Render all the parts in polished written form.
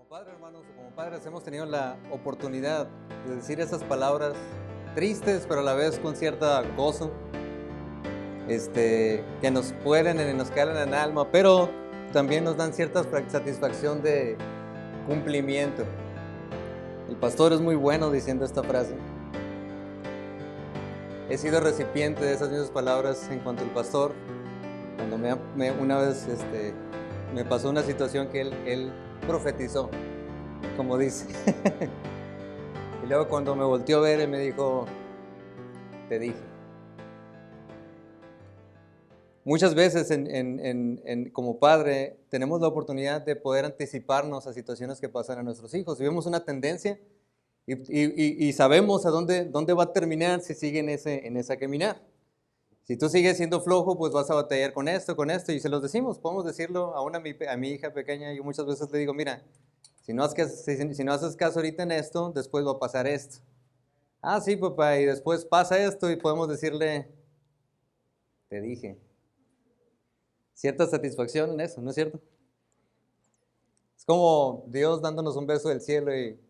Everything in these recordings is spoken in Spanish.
padres, hermanos, o como padres hemos tenido la oportunidad de decir esas palabras tristes, pero a la vez con cierta gozo, que nos pueden y nos calan en el alma, pero también nos dan cierta satisfacción de cumplimiento. El pastor es muy bueno diciendo esta frase. He sido recipiente de esas mismas palabras en cuanto al pastor. Cuando una vez me pasó una situación que él profetizó, como dice. Y luego cuando me volteó a ver, él me dijo, te dije. Muchas veces como padre tenemos la oportunidad de poder anticiparnos a situaciones que pasan a nuestros hijos. Y vemos una tendencia y sabemos a dónde va a terminar si sigue en esa caminar. Si tú sigues siendo flojo, pues vas a batallar con esto, y se los decimos. Podemos decirlo a mi hija pequeña. Yo muchas veces le digo, mira, si no haces caso ahorita en esto, después va a pasar esto. Ah, sí, papá, y después pasa esto y podemos decirle, te dije. Cierta satisfacción en eso, ¿no es cierto? Es como Dios dándonos un beso del cielo y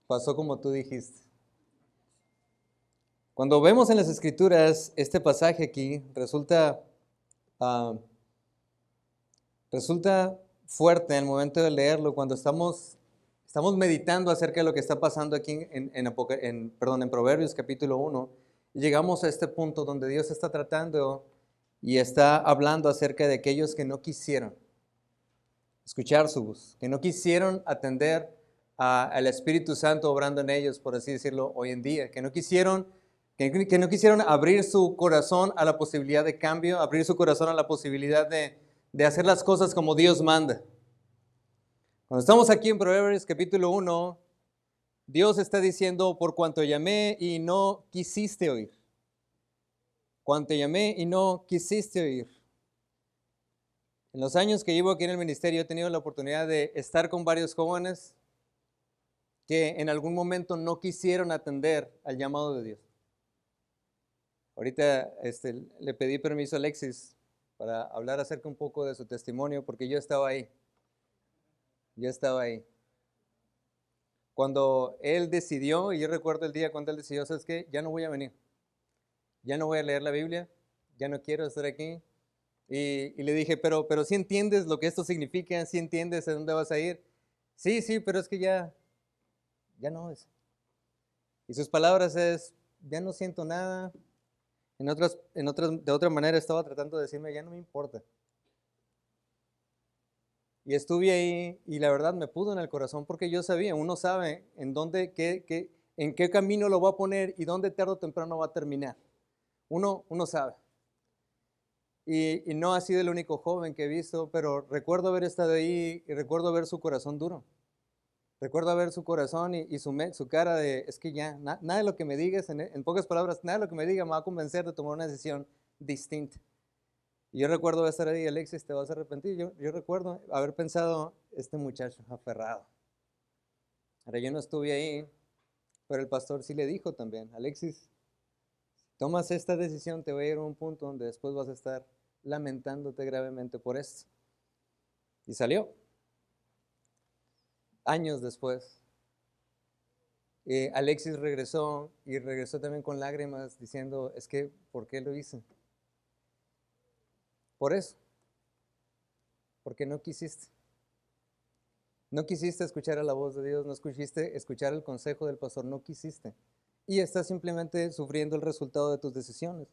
pasó como tú dijiste. Cuando vemos en las Escrituras este pasaje aquí, ah, resulta fuerte en el momento de leerlo, cuando estamos meditando acerca de lo que está pasando aquí en Proverbios capítulo 1, y llegamos a este punto donde Dios está tratando y está hablando acerca de aquellos que no quisieron escuchar su voz, que no quisieron atender al Espíritu Santo obrando en ellos, por así decirlo, hoy en día, que no quisieron abrir su corazón a la posibilidad de cambio, abrir su corazón a la posibilidad de hacer las cosas como Dios manda. Cuando estamos aquí en Proverbios capítulo 1, Dios está diciendo, por cuanto llamé y no quisiste oír. Cuanto llamé y no quisiste oír. En los años que llevo aquí en el ministerio he tenido la oportunidad de estar con varios jóvenes que en algún momento no quisieron atender al llamado de Dios. Ahorita le pedí permiso a Alexis para hablar acerca un poco de su testimonio porque yo estaba ahí. Yo estaba ahí. Cuando él decidió, y yo recuerdo el día cuando él decidió, ¿sabes qué? Ya no voy a venir. Ya no voy a leer la Biblia. Ya no quiero estar aquí. Y le dije, pero ¿sí entiendes lo que esto significa? ¿Sí entiendes a dónde vas a ir? Sí, pero es que ya no es. Y sus palabras es, ya no siento nada. De otra manera estaba tratando de decirme, ya no me importa. Y estuve ahí y la verdad me pudo en el corazón porque yo sabía, uno sabe en en qué camino lo va a poner y dónde tarde o temprano va a terminar. Uno sabe. Y no ha sido el único joven que he visto, pero recuerdo haber estado ahí y recuerdo ver su corazón duro. Recuerdo ver su corazón y su cara de, es que ya, nada de lo que me digas, en pocas palabras, nada de lo que me diga me va a convencer de tomar una decisión distinta. Y yo recuerdo estar ahí, Alexis, te vas a arrepentir. Yo recuerdo haber pensado, este muchacho aferrado. Ahora yo no estuve ahí, pero el pastor sí le dijo también, Alexis, tomas esta decisión, te va a ir a un punto donde después vas a estar lamentándote gravemente por esto. Y salió. Años después, Alexis regresó y regresó también con lágrimas diciendo, es que, ¿por qué lo hice? Por eso, porque no quisiste. No quisiste escuchar a la voz de Dios, no quisiste escuchar el consejo del pastor, no quisiste. Y estás simplemente sufriendo el resultado de tus decisiones.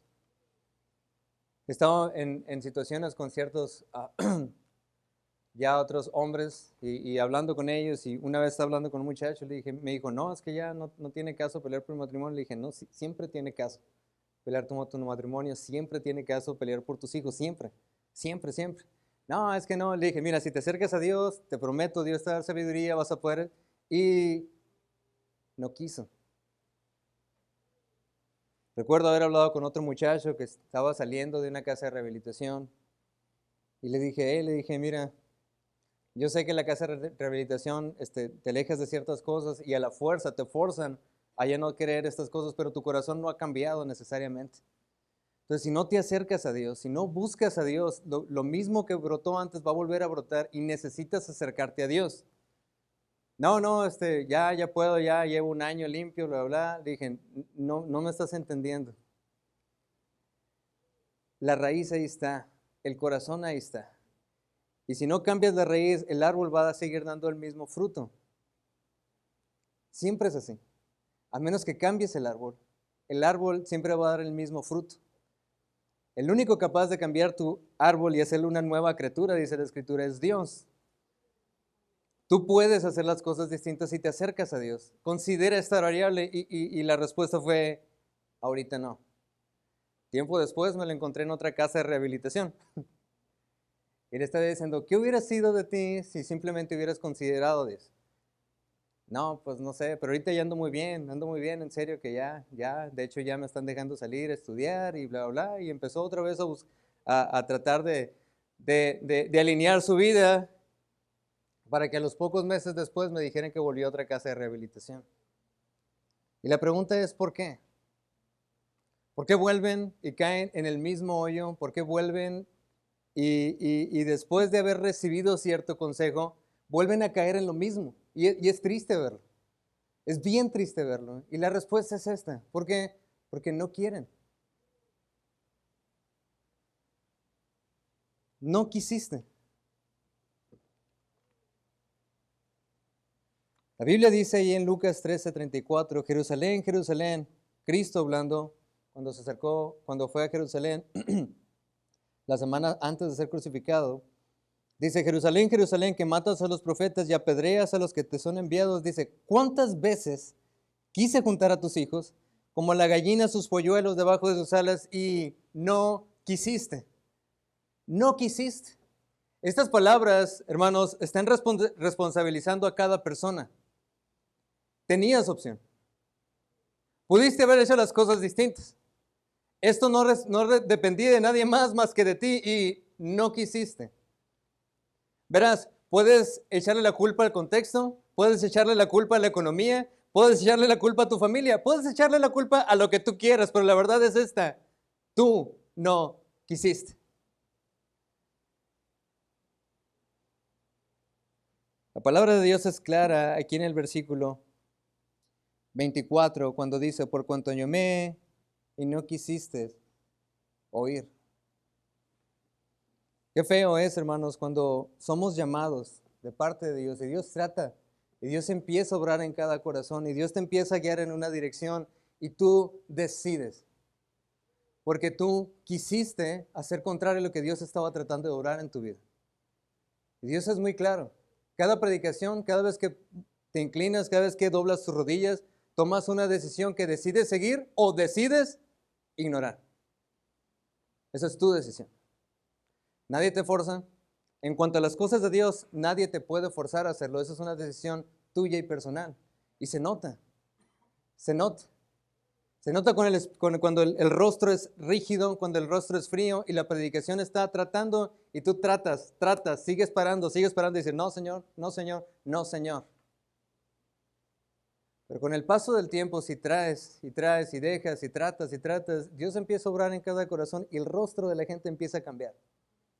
He estado en situaciones con ciertos ya otros hombres y hablando con ellos, y una vez hablando con un muchacho, me dijo, no, es que ya no tiene caso pelear por el matrimonio. Le dije, no, siempre tiene caso pelear por tu matrimonio, siempre tiene caso pelear por tus hijos, siempre, siempre, siempre. No, es que no, le dije, mira, si te acercas a Dios, te prometo, Dios te va a dar sabiduría, vas a poder, y no quiso. Recuerdo haber hablado con otro muchacho que estaba saliendo de una casa de rehabilitación, y le dije, mira, yo sé que en la casa de rehabilitación te alejas de ciertas cosas y a la fuerza te forzan a ya no querer estas cosas, pero tu corazón no ha cambiado necesariamente. Entonces, si no te acercas a Dios, si no buscas a Dios, lo mismo que brotó antes va a volver a brotar y necesitas acercarte a Dios. No, ya puedo, ya llevo un año limpio, bla, bla, bla. Dije, no me estás entendiendo. La raíz ahí está, el corazón ahí está. Y si no cambias la raíz, el árbol va a seguir dando el mismo fruto. Siempre es así. A menos que cambies el árbol siempre va a dar el mismo fruto. El único capaz de cambiar tu árbol y hacerle una nueva criatura, dice la Escritura, es Dios. Tú puedes hacer las cosas distintas si te acercas a Dios. Considera esta variable y la respuesta fue, ahorita no. Tiempo después me lo encontré en otra casa de rehabilitación. Y le estaba diciendo, ¿qué hubiera sido de ti si simplemente hubieras considerado Dios? No, pues no sé, pero ahorita ya ando muy bien, en serio que ya, de hecho ya me están dejando salir a estudiar y bla, bla, bla. Y empezó otra vez a tratar de alinear su vida para que a los pocos meses después me dijeran que volvió a otra casa de rehabilitación. Y la pregunta es, ¿por qué? ¿Por qué vuelven y caen en el mismo hoyo? ¿Por qué vuelven y después de haber recibido cierto consejo, vuelven a caer en lo mismo? Y es triste verlo. Es bien triste verlo. Y la respuesta es esta. ¿Por qué? Porque no quieren. No quisiste. La Biblia dice ahí en Lucas 13:34, Jerusalén, Jerusalén, Cristo hablando, cuando fue a Jerusalén, la semana antes de ser crucificado, dice, Jerusalén, Jerusalén, que matas a los profetas y apedreas a los que te son enviados. Dice, ¿cuántas veces quise juntar a tus hijos, como la gallina sus polluelos debajo de sus alas, y no quisiste? No quisiste. Estas palabras, hermanos, están responsabilizando a cada persona. Tenías opción. Pudiste haber hecho las cosas distintas. Esto no dependía de nadie más que de ti y no quisiste. Verás, puedes echarle la culpa al contexto, puedes echarle la culpa a la economía, puedes echarle la culpa a tu familia, puedes echarle la culpa a lo que tú quieras, pero la verdad es esta, tú no quisiste. La palabra de Dios es clara aquí en el versículo 24, cuando dice, por cuanto llamé y no quisiste oír. Qué feo es, hermanos, cuando somos llamados de parte de Dios y Dios trata y Dios empieza a obrar en cada corazón y Dios te empieza a guiar en una dirección y tú decides. Porque tú quisiste hacer contrario a lo que Dios estaba tratando de obrar en tu vida. Y Dios es muy claro. Cada predicación, cada vez que te inclinas, cada vez que doblas tus rodillas, tomas una decisión que decides seguir o decides ignorar. Esa es tu decisión. Nadie te forza. En cuanto a las cosas de Dios, nadie te puede forzar a hacerlo. Esa es una decisión tuya y personal. Y se nota. Se nota. Se nota cuando el rostro es rígido, cuando el rostro es frío y la predicación está tratando y tú tratas, sigues parando y dices, no, Señor, no, Señor, no, Señor. Pero con el paso del tiempo, si traes y dejas y tratas, Dios empieza a obrar en cada corazón y el rostro de la gente empieza a cambiar.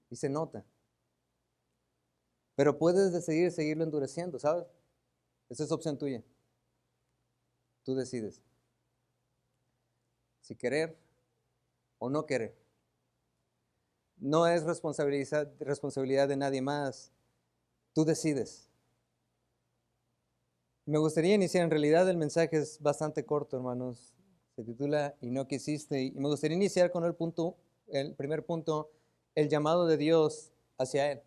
Y se nota. Pero puedes decidir seguirlo endureciendo, ¿sabes? Esa es opción tuya. Tú decides. Si querer o no querer. No es responsabilidad de nadie más. Tú decides. Me gustaría iniciar, en realidad el mensaje es bastante corto, hermanos. Se titula Y no quisiste. Y me gustaría iniciar con el primer punto, el llamado de Dios hacia Él.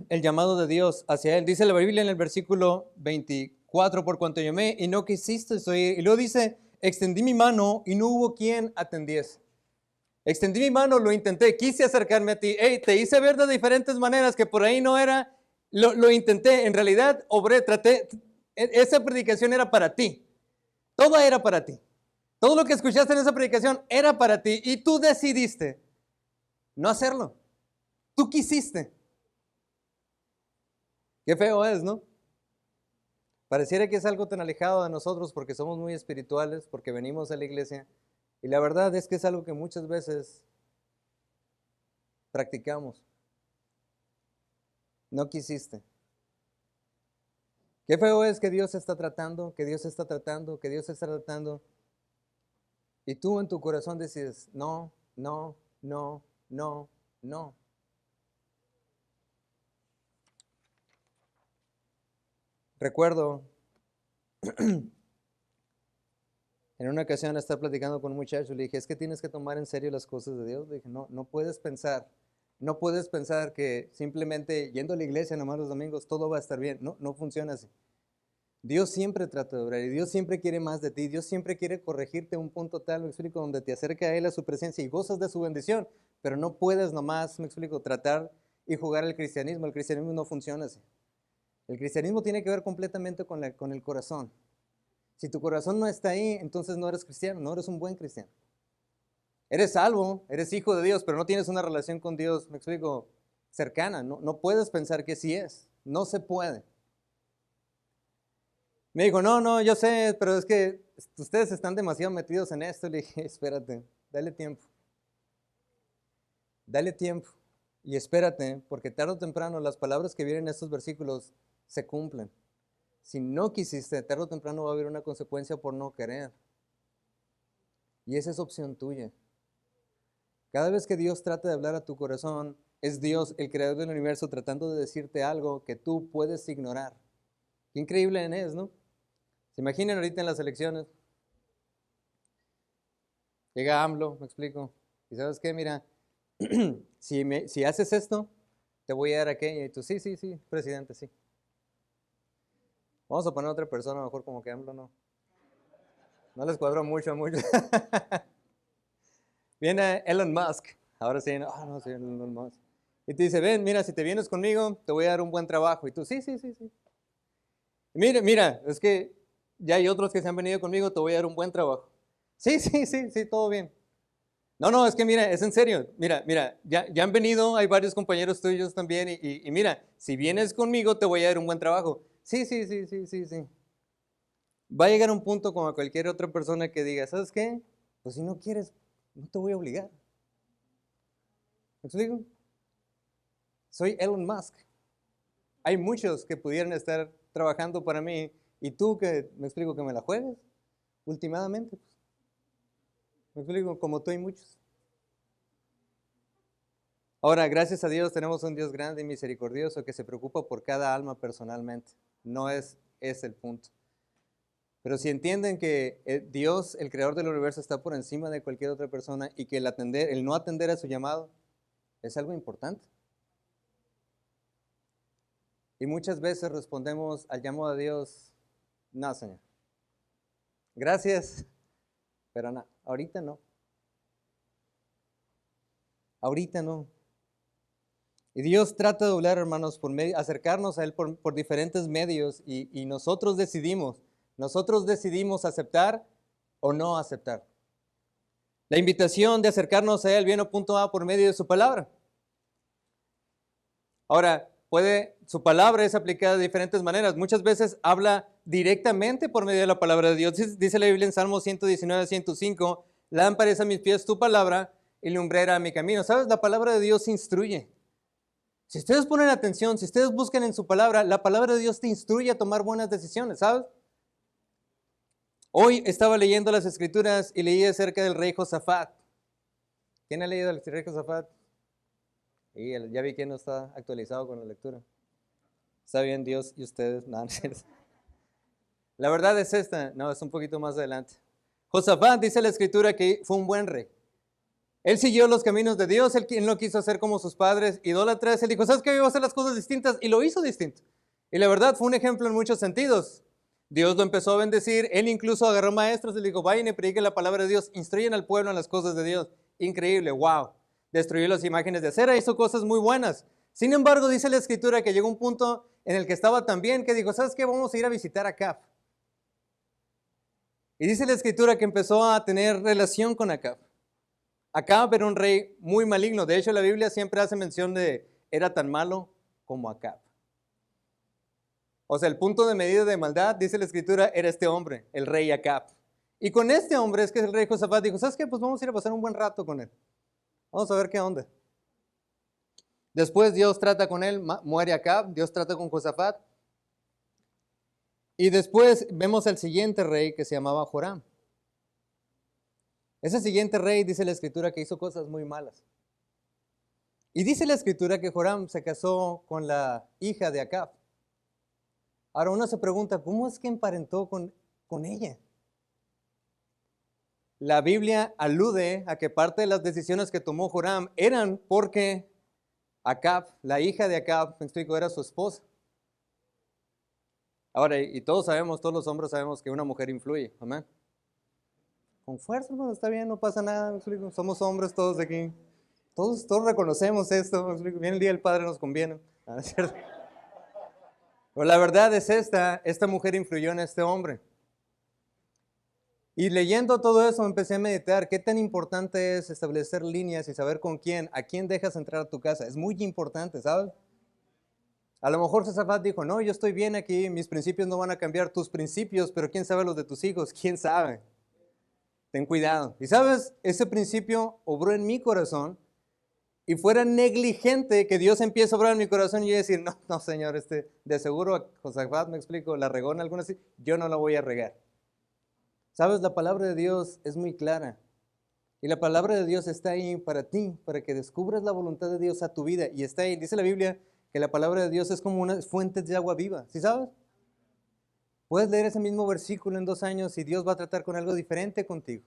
El llamado de Dios hacia Él. Dice la Biblia en el versículo 24, por cuanto llamé y no quisiste oír. Y luego dice, extendí mi mano y no hubo quien atendiese. Extendí mi mano, lo intenté, quise acercarme a ti. Hey, te hice ver de diferentes maneras que por ahí no era. Lo intenté, en realidad obré, traté. Esa predicación era para ti. Todo era para ti. Todo lo que escuchaste en esa predicación era para ti y tú decidiste no hacerlo. Tú quisiste. Qué feo es, ¿no? Pareciera que es algo tan alejado de nosotros porque somos muy espirituales, porque venimos a la iglesia, Y la verdad es que es algo que muchas veces practicamos. No quisiste. Qué feo es que Dios está tratando, que Dios está tratando, que Dios está tratando. Y tú en tu corazón decides, no, no, no, no, no. Recuerdo en una ocasión estar platicando con un muchacho, le dije, es que tienes que tomar en serio las cosas de Dios. Le dije, no, no puedes pensar que simplemente yendo a la iglesia nomás los domingos todo va a estar bien. No, no funciona así. Dios siempre trata de obrar y Dios siempre quiere más de ti. Dios siempre quiere corregirte a un punto tal, me explico, donde te acerca a Él, a su presencia y gozas de su bendición. Pero no puedes nomás, me explico, tratar y jugar al cristianismo. El cristianismo no funciona así. El cristianismo tiene que ver completamente con el corazón. Si tu corazón no está ahí, entonces no eres cristiano, no eres un buen cristiano. Eres salvo, eres hijo de Dios, pero no tienes una relación con Dios, me explico, cercana. No, no puedes pensar que sí es. No se puede. Me dijo, no, no, yo sé, pero es que ustedes están demasiado metidos en esto. Le dije, espérate, dale tiempo. Dale tiempo y espérate, porque tarde o temprano las palabras que vienen en estos versículos se cumplen. Si no quisiste, tarde o temprano va a haber una consecuencia por no querer. Y esa es opción tuya. Cada vez que Dios trata de hablar a tu corazón, es Dios, el creador del universo, tratando de decirte algo que tú puedes ignorar. Qué increíble es, ¿no? ¿Se imaginan ahorita en las elecciones? Llega AMLO, me explico. Y ¿sabes qué? Mira, si haces esto, te voy a dar aquello. Y tú, sí, sí, sí, presidente, sí. Vamos a poner a otra persona, mejor como que AMLO no. No les cuadró mucho, mucho. Viene Elon Musk. Ahora sí, no, sí, Elon Musk. Y te dice, ven, mira, si te vienes conmigo, te voy a dar un buen trabajo. Y tú, sí, sí, sí, sí. Y mira, es que ya hay otros que se han venido conmigo, te voy a dar un buen trabajo. Sí, sí, sí, sí, todo bien. No, no, es que mira, es en serio. Mira, ya han venido, hay varios compañeros tuyos también. Y mira, si vienes conmigo, te voy a dar un buen trabajo. Sí, sí, sí, sí, sí, sí. Va a llegar un punto como a cualquier otra persona que diga, ¿sabes qué? Pues si no quieres, no te voy a obligar. ¿Me explico? Soy Elon Musk. Hay muchos que pudieran estar trabajando para mí y tú que, me explico, que me la juegues, últimamente. Pues. Me explico, como tú hay muchos. Ahora, gracias a Dios tenemos un Dios grande y misericordioso que se preocupa por cada alma personalmente. No es el punto. Pero si entienden que Dios, el creador del universo, está por encima de cualquier otra persona y que el no atender a su llamado es algo importante. Y muchas veces respondemos al llamado de Dios, no, Señor. Gracias, pero no, ahorita no. Ahorita no. Y Dios trata de hablar, hermanos, acercarnos a Él por diferentes medios y nosotros decidimos aceptar o no aceptar. La invitación de acercarnos a Él viene a punto A por medio de su palabra. Ahora, su palabra es aplicada de diferentes maneras. Muchas veces habla directamente por medio de la palabra de Dios. Dice la Biblia en Salmo 119, 105, lámpara es a mis pies tu palabra y lumbrera a mi camino. ¿Sabes? La palabra de Dios instruye. Si ustedes ponen atención, si ustedes buscan en su palabra, la palabra de Dios te instruye a tomar buenas decisiones, ¿sabes? Hoy estaba leyendo las escrituras y leí acerca del rey Josafat. ¿Quién ha leído al rey Josafat? Y ya vi que no está actualizado con la lectura. ¿Está bien Dios y ustedes? No, no es cierto. La verdad es esta, no, es un poquito más adelante. Josafat dice la escritura que fue un buen rey. Él siguió los caminos de Dios, él no quiso ser como sus padres idólatras. Él dijo, ¿sabes qué? Yo voy a hacer las cosas distintas y lo hizo distinto. Y la verdad fue un ejemplo en muchos sentidos. Dios lo empezó a bendecir, él incluso agarró maestros y le dijo, vayan y prediquen la palabra de Dios, instruyen al pueblo en las cosas de Dios. Increíble, wow. Destruyó las imágenes de acera, hizo cosas muy buenas. Sin embargo, dice la escritura que llegó un punto en el que estaba tan bien que dijo, ¿sabes qué? Vamos a ir a visitar a Acab. Y dice la escritura que empezó a tener relación con Acab. Acab era un rey muy maligno. De hecho, la Biblia siempre hace mención de era tan malo como Acab. O sea, el punto de medida de maldad, dice la escritura, era este hombre, el rey Acab. Y con este hombre es que el rey Josafat dijo, ¿sabes qué? Pues vamos a ir a pasar un buen rato con él. Vamos a ver qué onda. Después Dios trata con él, muere Acab, Dios trata con Josafat. Y después vemos al siguiente rey que se llamaba Joram. Ese siguiente rey dice la escritura que hizo cosas muy malas. Y dice la escritura que Joram se casó con la hija de Acab. Ahora uno se pregunta, ¿cómo es que emparentó con ella? La Biblia alude a que parte de las decisiones que tomó Joram eran porque Acab, la hija de Acab, me explico, era su esposa. Ahora, y todos sabemos, todos los hombres sabemos que una mujer influye, amén. Con fuerza, hermano, está bien, no pasa nada, me explico, somos hombres todos aquí. Todos reconocemos esto, me explico, viene el día del Padre, nos conviene. ¿No es cierto? Pero la verdad es esta mujer influyó en este hombre. Y leyendo todo eso empecé a meditar, qué tan importante es establecer líneas y saber a quién dejas entrar a tu casa. Es muy importante, ¿sabes? A lo mejor Josafat dijo, no, yo estoy bien aquí, mis principios no van a cambiar, tus principios, pero quién sabe los de tus hijos, quién sabe. Ten cuidado. Y sabes, ese principio obró en mi corazón y fuera negligente que Dios empiece a obrar en mi corazón y yo decir, no, no, Señor, de seguro a Josafat, me explico, la regó en alguna así, yo no la voy a regar. Sabes, la palabra de Dios es muy clara. Y la palabra de Dios está ahí para ti, para que descubras la voluntad de Dios a tu vida. Y está ahí, dice la Biblia, que la palabra de Dios es como una fuente de agua viva. ¿Sí sabes? Puedes leer ese mismo versículo en 2 años y Dios va a tratar con algo diferente contigo.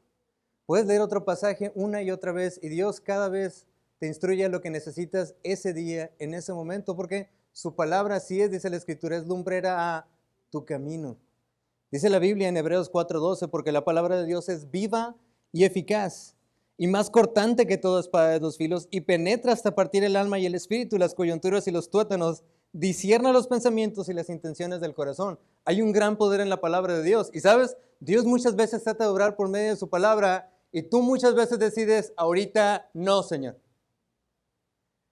Puedes leer otro pasaje una y otra vez y Dios cada vez te instruye a lo que necesitas ese día, en ese momento, porque su palabra, así es, dice la Escritura, es lumbrera a tu camino. Dice la Biblia en Hebreos 4:12, porque la palabra de Dios es viva y eficaz, y más cortante que toda espada de 2 filos, y penetra hasta partir el alma y el espíritu, las coyunturas y los tuétanos, discierna los pensamientos y las intenciones del corazón. Hay un gran poder en la palabra de Dios. Y sabes, Dios muchas veces trata de obrar por medio de su palabra, y tú muchas veces decides, ahorita no, Señor.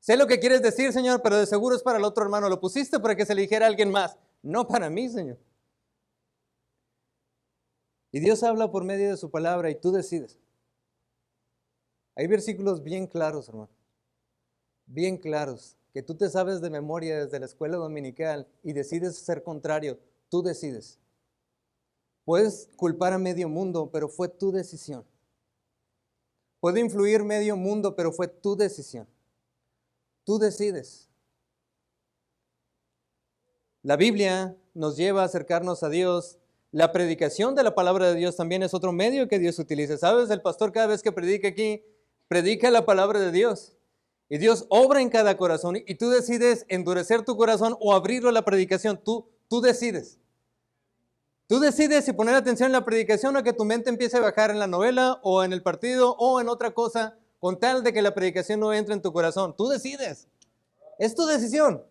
Sé lo que quieres decir, Señor, pero de seguro es para el otro hermano. Lo pusiste para que se le dijera a alguien más, no para mí, Señor. Y Dios habla por medio de su palabra y tú decides. Hay versículos bien claros, hermano. Bien claros, que tú te sabes de memoria desde la escuela dominical y decides ser contrario. Tú decides. Puedes culpar a medio mundo, pero fue tu decisión. Puede influir medio mundo, pero fue tu decisión. Tú decides. La Biblia nos lleva a acercarnos a Dios. La predicación de la palabra de Dios también es otro medio que Dios utiliza. ¿Sabes? El pastor cada vez que predica aquí, predica la palabra de Dios. Y Dios obra en cada corazón y tú decides endurecer tu corazón o abrirlo a la predicación. Tú decides. Tú decides si poner atención en la predicación o que tu mente empiece a bajar en la novela o en el partido o en otra cosa con tal de que la predicación no entre en tu corazón. Tú decides. Es tu decisión.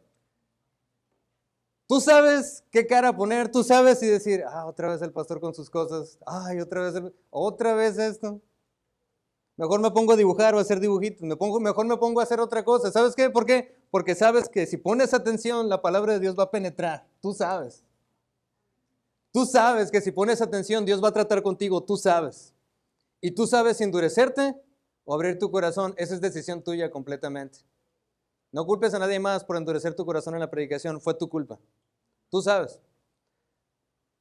Tú sabes qué cara poner, tú sabes si decir, otra vez el pastor con sus cosas, otra vez esto. Mejor me pongo a dibujar o a hacer dibujitos, mejor me pongo a hacer otra cosa. ¿Sabes qué? ¿Por qué? Porque sabes que si pones atención, la palabra de Dios va a penetrar. Tú sabes. Tú sabes que si pones atención, Dios va a tratar contigo. Tú sabes. Y tú sabes si endurecerte o abrir tu corazón. Esa es decisión tuya completamente. No culpes a nadie más por endurecer tu corazón en la predicación. Fue tu culpa. Tú sabes.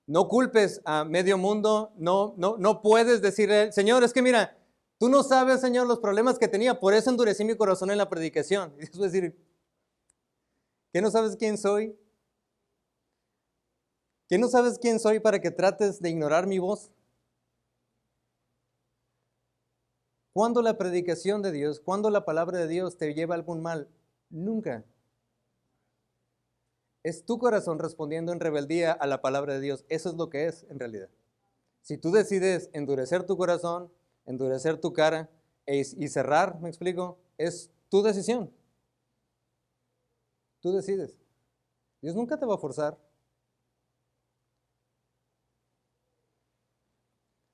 No culpes a medio mundo. No puedes decirle, Señor, es que mira, tú no sabes, Señor, los problemas que tenía, por eso endurecí mi corazón en la predicación. Y Dios va a decir, ¿qué no sabes quién soy? ¿Qué no sabes quién soy para que trates de ignorar mi voz? ¿Cuándo la predicación de Dios, cuándo la palabra de Dios te lleva a algún mal? Nunca. Es tu corazón respondiendo en rebeldía a la palabra de Dios. Eso es lo que es en realidad. Si tú decides endurecer tu corazón, endurecer tu cara y cerrar, ¿me explico? Es tu decisión. Tú decides. Dios nunca te va a forzar.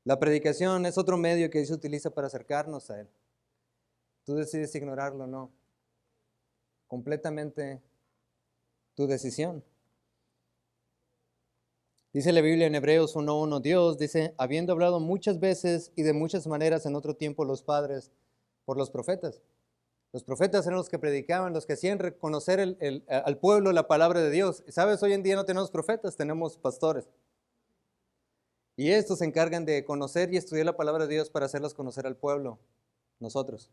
La predicación es otro medio que Dios utiliza para acercarnos a Él. Tú decides ignorarlo o no. Completamente tu decisión. Dice la Biblia en Hebreos 1:1, Dios dice, habiendo hablado muchas veces y de muchas maneras en otro tiempo los padres por los profetas. Los profetas eran los que predicaban, los que hacían reconocer al pueblo la palabra de Dios. ¿Sabes? Hoy en día no tenemos profetas, tenemos pastores. Y estos se encargan de conocer y estudiar la palabra de Dios para hacerlas conocer al pueblo, nosotros.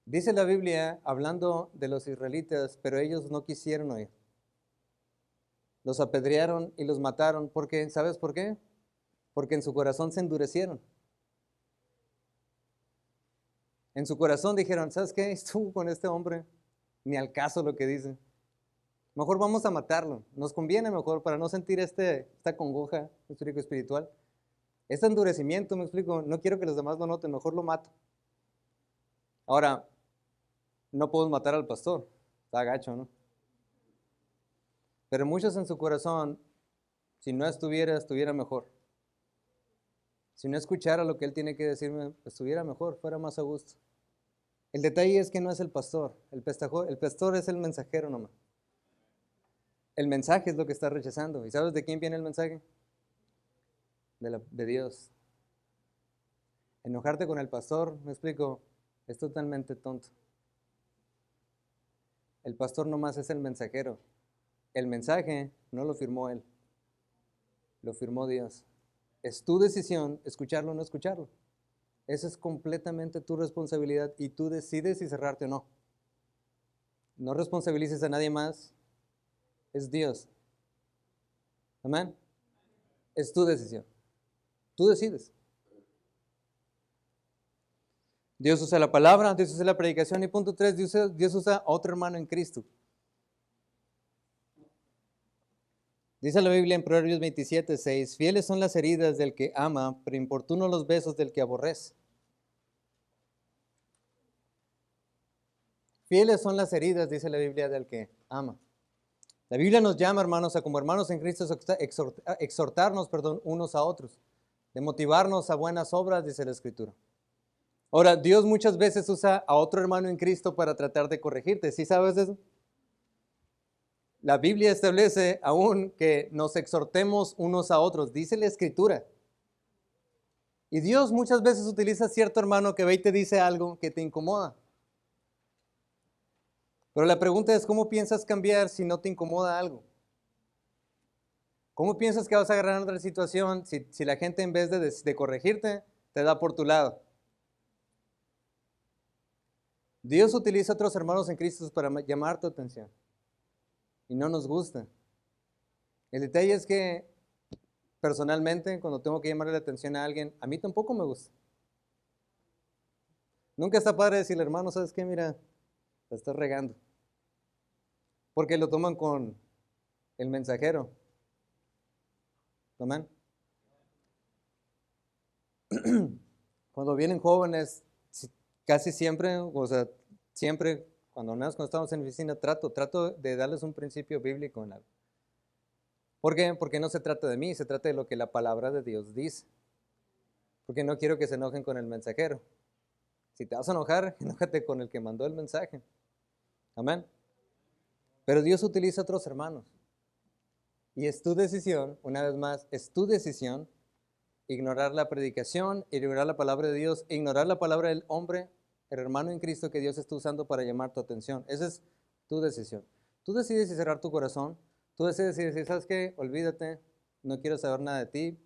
Dice la Biblia, hablando de los israelitas, pero ellos no quisieron oír. Los apedrearon y los mataron. ¿Por qué? ¿Sabes por qué? Porque en su corazón se endurecieron. En su corazón dijeron, ¿sabes qué? Estuvo con este hombre, ni al caso lo que dice. Mejor vamos a matarlo. Nos conviene mejor para no sentir esta congoja histórico espiritual. Este endurecimiento, me explico, no quiero que los demás lo noten, mejor lo mato. Ahora, no podemos matar al pastor, está gacho, ¿no? Pero muchos en su corazón, si no estuviera mejor. Si no escuchara lo que él tiene que decirme, estuviera mejor, fuera más a gusto. El detalle es que no es el pastor, el pastor es el mensajero nomás. El mensaje es lo que está rechazando. ¿Y sabes de quién viene el mensaje? De Dios. Enojarte con el pastor, me explico, es totalmente tonto. El pastor nomás es el mensajero. El mensaje no lo firmó él, lo firmó Dios. Es tu decisión escucharlo o no escucharlo. Esa es completamente tu responsabilidad y tú decides si cerrarte o no. No responsabilices a nadie más, es Dios. Amén. Es tu decisión. Tú decides. Dios usa la palabra, Dios usa la predicación y punto 3, Dios usa a otro hermano en Cristo. Dice la Biblia en Proverbios 27:6, fieles son las heridas del que ama, pero importunos los besos del que aborrece. Fieles son las heridas, dice la Biblia, del que ama. La Biblia nos llama, hermanos, a como hermanos en Cristo, exhortarnos, unos a otros, de motivarnos a buenas obras, dice la Escritura. Ahora, Dios muchas veces usa a otro hermano en Cristo para tratar de corregirte. ¿Sí sabes eso? La Biblia establece aún que nos exhortemos unos a otros, dice la Escritura. Y Dios muchas veces utiliza cierto hermano que ve y te dice algo que te incomoda. Pero la pregunta es, ¿cómo piensas cambiar si no te incomoda algo? ¿Cómo piensas que vas a agarrar otra situación si la gente en vez de corregirte, te da por tu lado? Dios utiliza a otros hermanos en Cristo para llamar tu atención. Y no nos gusta. El detalle es que, personalmente, cuando tengo que llamarle la atención a alguien, a mí tampoco me gusta. Nunca está padre decirle, hermano, ¿sabes qué? Mira, te estás regando. Porque lo toman con el mensajero. ¿Amén? Cuando vienen jóvenes, casi siempre, siempre, cuando estamos en oficina, trato de darles un principio bíblico en algo. ¿Por qué? Porque no se trata de mí, se trata de lo que la palabra de Dios dice. Porque no quiero que se enojen con el mensajero. Si te vas a enojar, enójate con el que mandó el mensaje. Amén. Pero Dios utiliza a otros hermanos. Y es tu decisión, una vez más, es tu decisión ignorar la predicación, ignorar la palabra de Dios, ignorar la palabra del hombre, el hermano en Cristo que Dios está usando para llamar tu atención. Esa es tu decisión. Tú decides si cerrar tu corazón, tú decides si decir, ¿sabes qué? Olvídate, no quiero saber nada de ti.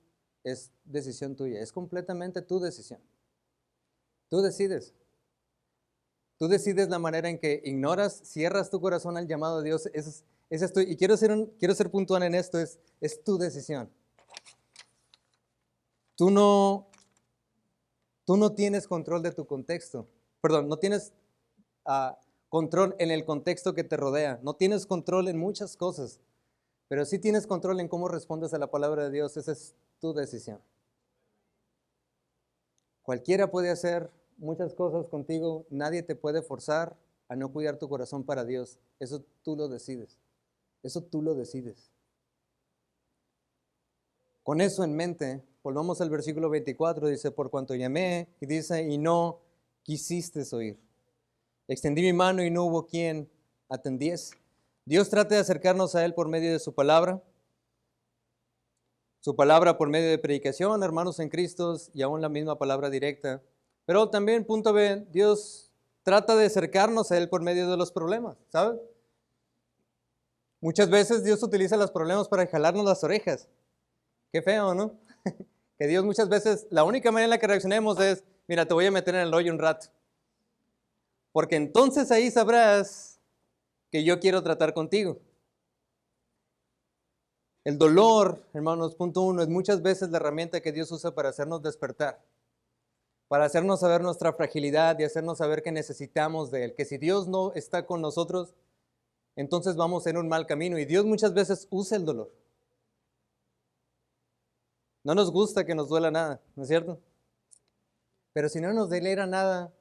Es decisión tuya, es completamente tu decisión. Tú decides. Tú decides la manera en que ignoras, cierras tu corazón al llamado de Dios. Y quiero ser puntual en esto, es tu decisión. Tú no tienes control de tu contexto. Perdón, no tienes control en el contexto que te rodea. No tienes control en muchas cosas. Pero sí tienes control en cómo respondes a la palabra de Dios. Esa es tu decisión. Cualquiera puede hacer muchas cosas contigo. Nadie te puede forzar a no cuidar tu corazón para Dios. Eso tú lo decides. Eso tú lo decides. Con eso en mente, volvamos al versículo 24, dice, por cuanto llamé, y dice, y no quisiste oír. Extendí mi mano y no hubo quien atendiese. Dios trata de acercarnos a Él por medio de su palabra. Su palabra por medio de predicación, hermanos en Cristo, y aún la misma palabra directa. Pero también, punto B, Dios trata de acercarnos a Él por medio de los problemas, ¿sabes? Muchas veces Dios utiliza los problemas para jalarnos las orejas. Qué feo, ¿no? Que Dios muchas veces, la única manera en la que reaccionemos es, mira, te voy a meter en el hoyo un rato. Porque entonces ahí sabrás que yo quiero tratar contigo. El dolor, hermanos, punto 1, es muchas veces la herramienta que Dios usa para hacernos despertar, para hacernos saber nuestra fragilidad y hacernos saber que necesitamos de Él, que si Dios no está con nosotros, entonces vamos en un mal camino. Y Dios muchas veces usa el dolor. No nos gusta que nos duela nada, ¿no es cierto? Pero si no nos doliera nada,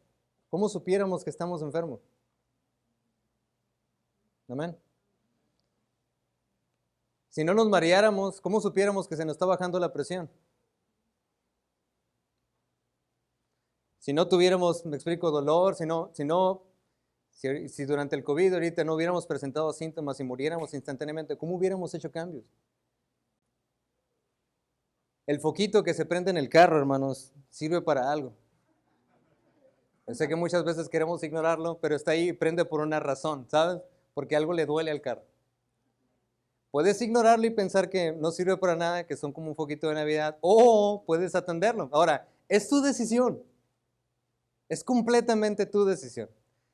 ¿cómo supiéramos que estamos enfermos? Amén. Si no nos mareáramos, ¿cómo supiéramos que se nos está bajando la presión? Si no tuviéramos, me explico, dolor, si durante el COVID ahorita no hubiéramos presentado síntomas y muriéramos instantáneamente, ¿cómo hubiéramos hecho cambios? El foquito que se prende en el carro, hermanos, sirve para algo. Yo sé que muchas veces queremos ignorarlo, pero está ahí y prende por una razón, ¿sabes? Porque algo le duele al carro. Puedes ignorarlo y pensar que no sirve para nada, que son como un foquito de Navidad, o puedes atenderlo. Ahora, es tu decisión. Es completamente tu decisión.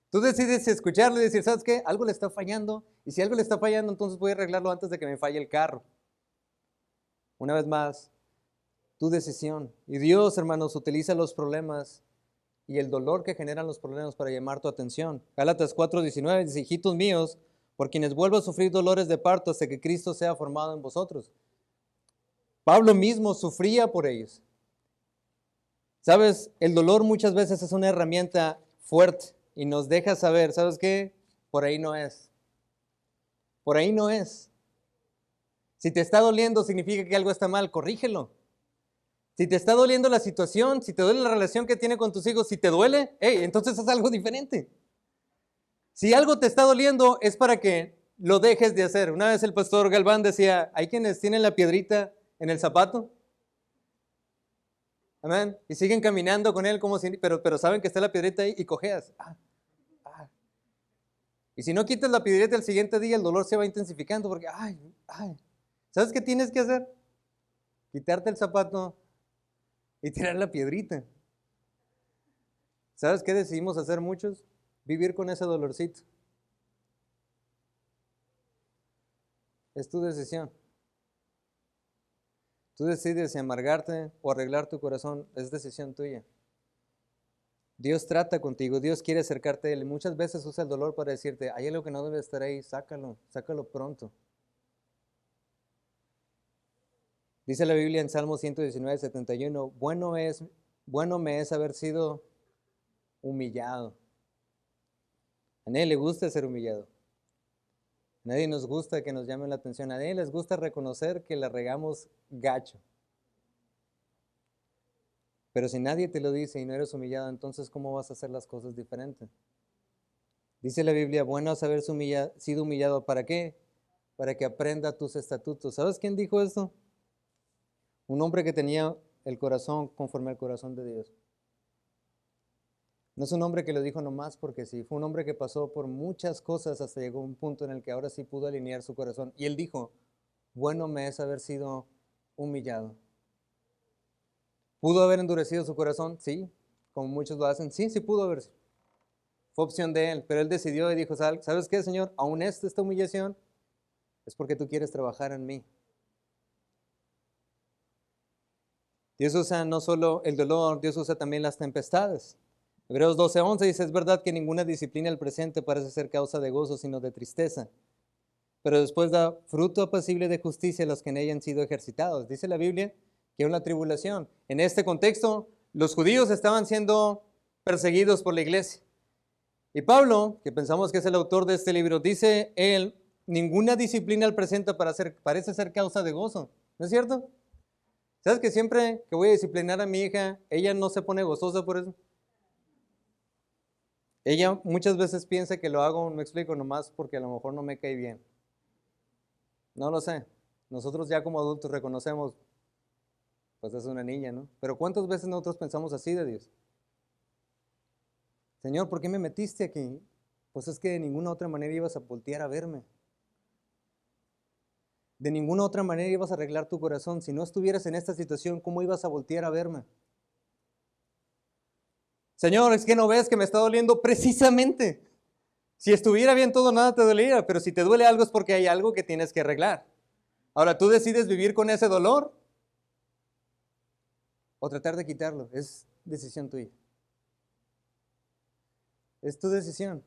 Tú decides si escucharlo y decir, ¿sabes qué? Algo le está fallando. Y si algo le está fallando, entonces voy a arreglarlo antes de que me falle el carro. Una vez más, tu decisión. Y Dios, hermanos, utiliza los problemas y el dolor que generan los problemas para llamar tu atención. Gálatas 4:19 dice, hijitos míos, por quienes vuelvo a sufrir dolores de parto hasta que Cristo sea formado en vosotros. Pablo mismo sufría por ellos. ¿Sabes? El dolor muchas veces es una herramienta fuerte y nos deja saber, ¿sabes qué? Por ahí no es. Por ahí no es. Si te está doliendo, significa que algo está mal, corrígelo. Si te está doliendo la situación, si te duele la relación que tiene con tus hijos, si te duele, entonces haz algo diferente. Si algo te está doliendo, es para que lo dejes de hacer. Una vez el pastor Galván decía, hay quienes tienen la piedrita en el zapato. Amén. Y siguen caminando con él como si, pero saben que está la piedrita ahí y cojeas. Y si no quitas la piedrita el siguiente día, el dolor se va intensificando porque, ¿sabes qué tienes que hacer? Quitarte el zapato y tirar la piedrita. ¿Sabes qué decidimos hacer muchos? Vivir con ese dolorcito. Es tu decisión. Tú decides si amargarte o arreglar tu corazón, es decisión tuya. Dios trata contigo, Dios quiere acercarte a Él. Muchas veces usa el dolor para decirte, hay algo que no debe estar ahí, sácalo pronto. Dice la Biblia en Salmo 119:71, bueno me es haber sido humillado. A nadie le gusta ser humillado. A nadie nos gusta que nos llamen la atención. A nadie les gusta reconocer que la regamos gacho. Pero si nadie te lo dice y no eres humillado, entonces ¿cómo vas a hacer las cosas diferentes? Dice la Biblia, bueno es haber sido humillado. ¿Para qué? Para que aprenda tus estatutos. ¿Sabes quién dijo esto? Un hombre que tenía el corazón conforme al corazón de Dios. No es un hombre que lo dijo nomás porque sí, fue un hombre que pasó por muchas cosas hasta llegó a un punto en el que ahora sí pudo alinear su corazón. Y él dijo, bueno me es haber sido humillado. ¿Pudo haber endurecido su corazón? Sí, como muchos lo hacen. Sí pudo haber. Fue opción de él, pero él decidió y dijo, ¿sabes qué, Señor? Aún esta humillación es porque tú quieres trabajar en mí. Dios usa no solo el dolor, Dios usa también las tempestades. Hebreos 12:11 dice, es verdad que ninguna disciplina al presente parece ser causa de gozo, sino de tristeza. Pero después da fruto apacible de justicia a los que en ella han sido ejercitados. Dice la Biblia que es una tribulación. En este contexto, los judíos estaban siendo perseguidos por la iglesia. Y Pablo, que pensamos que es el autor de este libro, dice él, ninguna disciplina al presente parece ser causa de gozo. ¿No es cierto? ¿Sabes que siempre que voy a disciplinar a mi hija, ella no se pone gozosa por eso? Ella muchas veces piensa que lo hago, me explico, nomás porque a lo mejor no me cae bien. No lo sé. Nosotros ya como adultos reconocemos, Pues es una niña, ¿no? Pero ¿cuántas veces nosotros pensamos así de Dios? Señor, ¿por qué me metiste aquí? Pues es que de ninguna otra manera ibas a voltear a verme. De ninguna otra manera ibas a arreglar tu corazón. Si no estuvieras en esta situación, ¿cómo ibas a voltear a verme? Señor, es que no ves que me está doliendo precisamente. Si estuviera bien todo, nada te dolería, pero si te duele algo es porque hay algo que tienes que arreglar. Ahora, tú decides vivir con ese dolor o tratar de quitarlo. Es decisión tuya. Es tu decisión.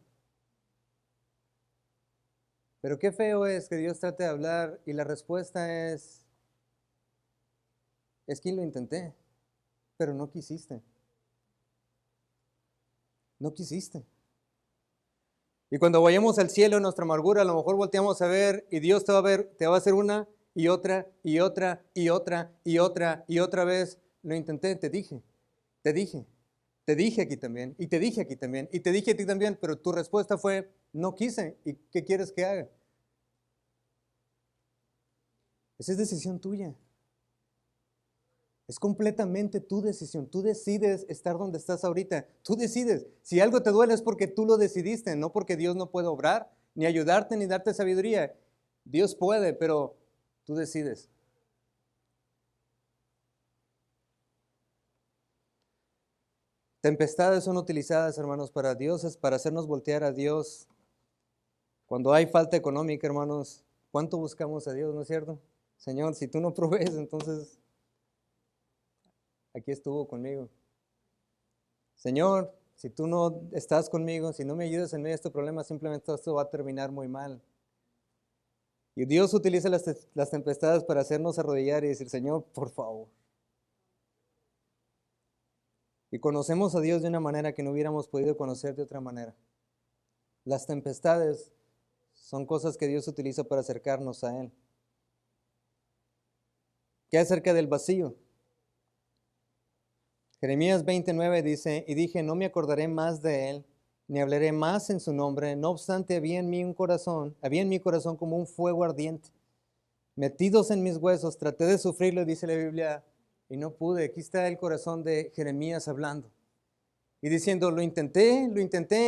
Pero qué feo es que Dios trate de hablar y la respuesta es que lo intenté, pero no quisiste. No quisiste. Y cuando vayamos al cielo en nuestra amargura, a lo mejor volteamos a ver y Dios te va a ver, te va a hacer una y otra y otra y otra y otra y otra vez. Lo intenté, te dije, te dije aquí también y te dije aquí también y te dije a ti también, pero tu respuesta fue, no quise. ¿Y qué quieres que haga? Esa es decisión tuya. Es completamente tu decisión. Tú decides estar donde estás ahorita. Tú decides. Si algo te duele es porque tú lo decidiste, no porque Dios no puede obrar, ni ayudarte, ni darte sabiduría. Dios puede, pero tú decides. Tempestades son utilizadas, hermanos, para dioses, para hacernos voltear a Dios. Cuando hay falta económica, hermanos, ¿cuánto buscamos a Dios, no es cierto? Señor, si tú no provees, entonces aquí estuvo conmigo. Señor, si tú no estás conmigo, si no me ayudas en medio de este problema, simplemente esto va a terminar muy mal. Y Dios utiliza las tempestades para hacernos arrodillar y decir, Señor, por favor. Y conocemos a Dios de una manera que no hubiéramos podido conocer de otra manera. Las tempestades son cosas que Dios utiliza para acercarnos a Él. ¿Qué acerca del vacío? Jeremías 29 dice, y dije, no me acordaré más de Él, ni hablaré más en su nombre. No obstante, había en mi corazón como un fuego ardiente. Metidos en mis huesos, traté de sufrirlo, dice la Biblia, y no pude. Aquí está el corazón de Jeremías hablando. Y diciendo, lo intenté,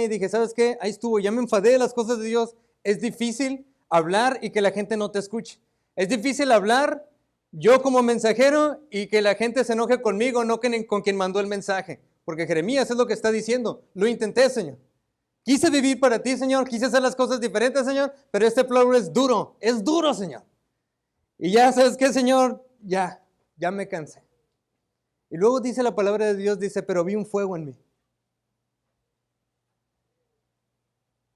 y dije, ¿sabes qué? Ahí estuvo, ya me enfadé de las cosas de Dios. Es difícil hablar y que la gente no te escuche. Es difícil hablar yo como mensajero y que la gente se enoje conmigo, no con quien mandó el mensaje. Porque Jeremías es lo que está diciendo. Lo intenté, Señor. Quise vivir para ti, Señor. Quise hacer las cosas diferentes, Señor. Pero este pueblo es duro, Señor. Y ya, ¿sabes qué, Señor? Ya me cansé. Y luego dice la palabra de Dios, dice, pero vi un fuego en mí.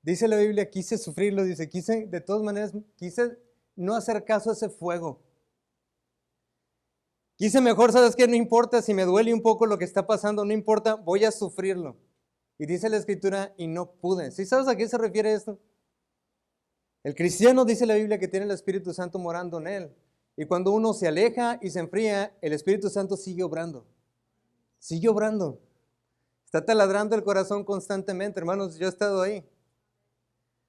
Dice la Biblia, quise sufrirlo, dice, de todas maneras, quise no hacer caso a ese fuego. Quise mejor, ¿sabes qué? No importa si me duele un poco lo que está pasando, no importa, voy a sufrirlo. Y dice la Escritura, y no pude. ¿Sí sabes a qué se refiere esto? El cristiano, dice la Biblia, que tiene el Espíritu Santo morando en él. Y cuando uno se aleja y se enfría, el Espíritu Santo sigue obrando. Sigue obrando. Está taladrando el corazón constantemente, hermanos, yo he estado ahí.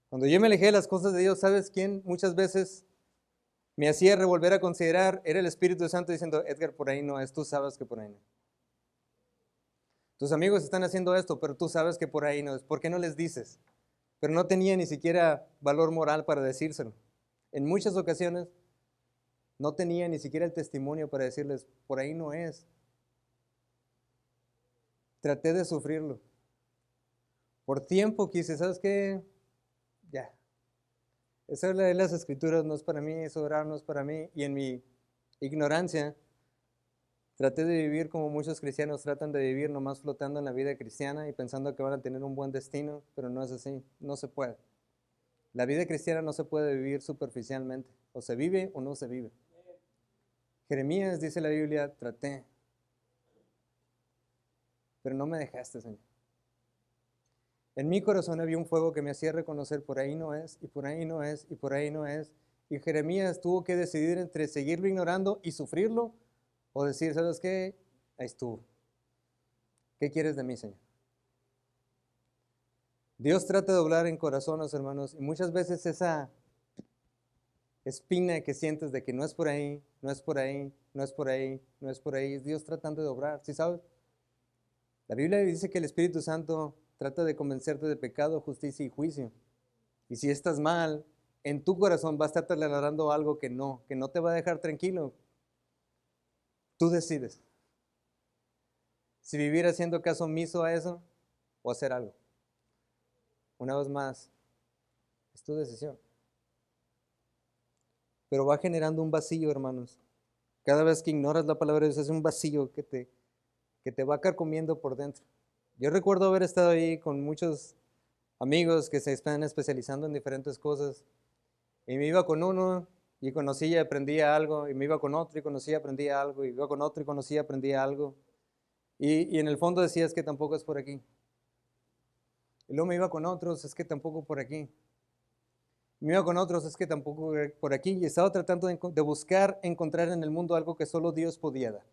Cuando yo me alejé de las cosas de Dios, ¿sabes quién muchas veces me hacía revolver a considerar? Era el Espíritu Santo diciendo, Edgar, por ahí no es, tú sabes que por ahí no. Tus amigos están haciendo esto, pero tú sabes que por ahí no es. ¿Por qué no les dices? Pero no tenía ni siquiera valor moral para decírselo. En muchas ocasiones no tenía ni siquiera el testimonio para decirles, por ahí no es. Traté de sufrirlo. Por tiempo quise, ¿sabes qué? Ya. Eso de leer las escrituras no es para mí, eso orar no es para mí. Y en mi ignorancia, traté de vivir como muchos cristianos tratan de vivir, nomás flotando en la vida cristiana y pensando que van a tener un buen destino, pero no es así, no se puede. La vida cristiana no se puede vivir superficialmente, o se vive o no se vive. Jeremías, dice la Biblia, traté, pero no me dejaste, Señor. En mi corazón había un fuego que me hacía reconocer por ahí no es, y por ahí no es, y por ahí no es. Y Jeremías tuvo que decidir entre seguirlo ignorando y sufrirlo, o decir, ¿sabes qué? Ahí estuvo. ¿Qué quieres de mí, Señor? Dios trata de hablar en corazones, hermanos, y muchas veces esa espina que sientes de que no es por ahí, no es por ahí, no es por ahí, no es por ahí, es Dios tratando de obrar, ¿sí sabes? La Biblia dice que el Espíritu Santo trata de convencerte de pecado, justicia y juicio. Y si estás mal, en tu corazón va a estar tolerando algo que no te va a dejar tranquilo. Tú decides si vivir haciendo caso omiso a eso o hacer algo. Una vez más, es tu decisión. Pero va generando un vacío, hermanos. Cada vez que ignoras la palabra de Dios es un vacío que te va carcomiendo por dentro. Yo recuerdo haber estado ahí con muchos amigos que se están especializando en diferentes cosas. Y me iba con uno y conocía y aprendía algo. Y me iba con otro y conocía y aprendía algo. Y iba con otro y conocía y aprendía algo. Y en el fondo decía, es que tampoco es por aquí. Y luego me iba con otros, es que tampoco por aquí. Me iba con otros, es que tampoco por aquí. Y estaba tratando de buscar, encontrar en el mundo algo que solo Dios podía dar.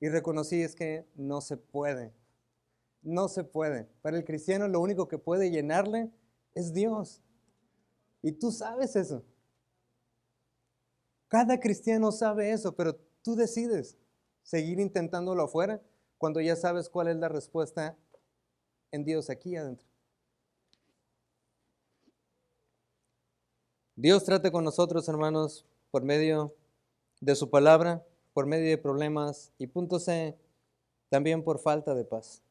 Y reconocí, es que no se puede. No se puede. Para el cristiano lo único que puede llenarle es Dios. Y tú sabes eso. Cada cristiano sabe eso, pero tú decides seguir intentándolo afuera cuando ya sabes cuál es la respuesta en Dios aquí adentro. Dios trata con nosotros, hermanos, por medio de su palabra, por medio de problemas y punto C, también por falta de paz.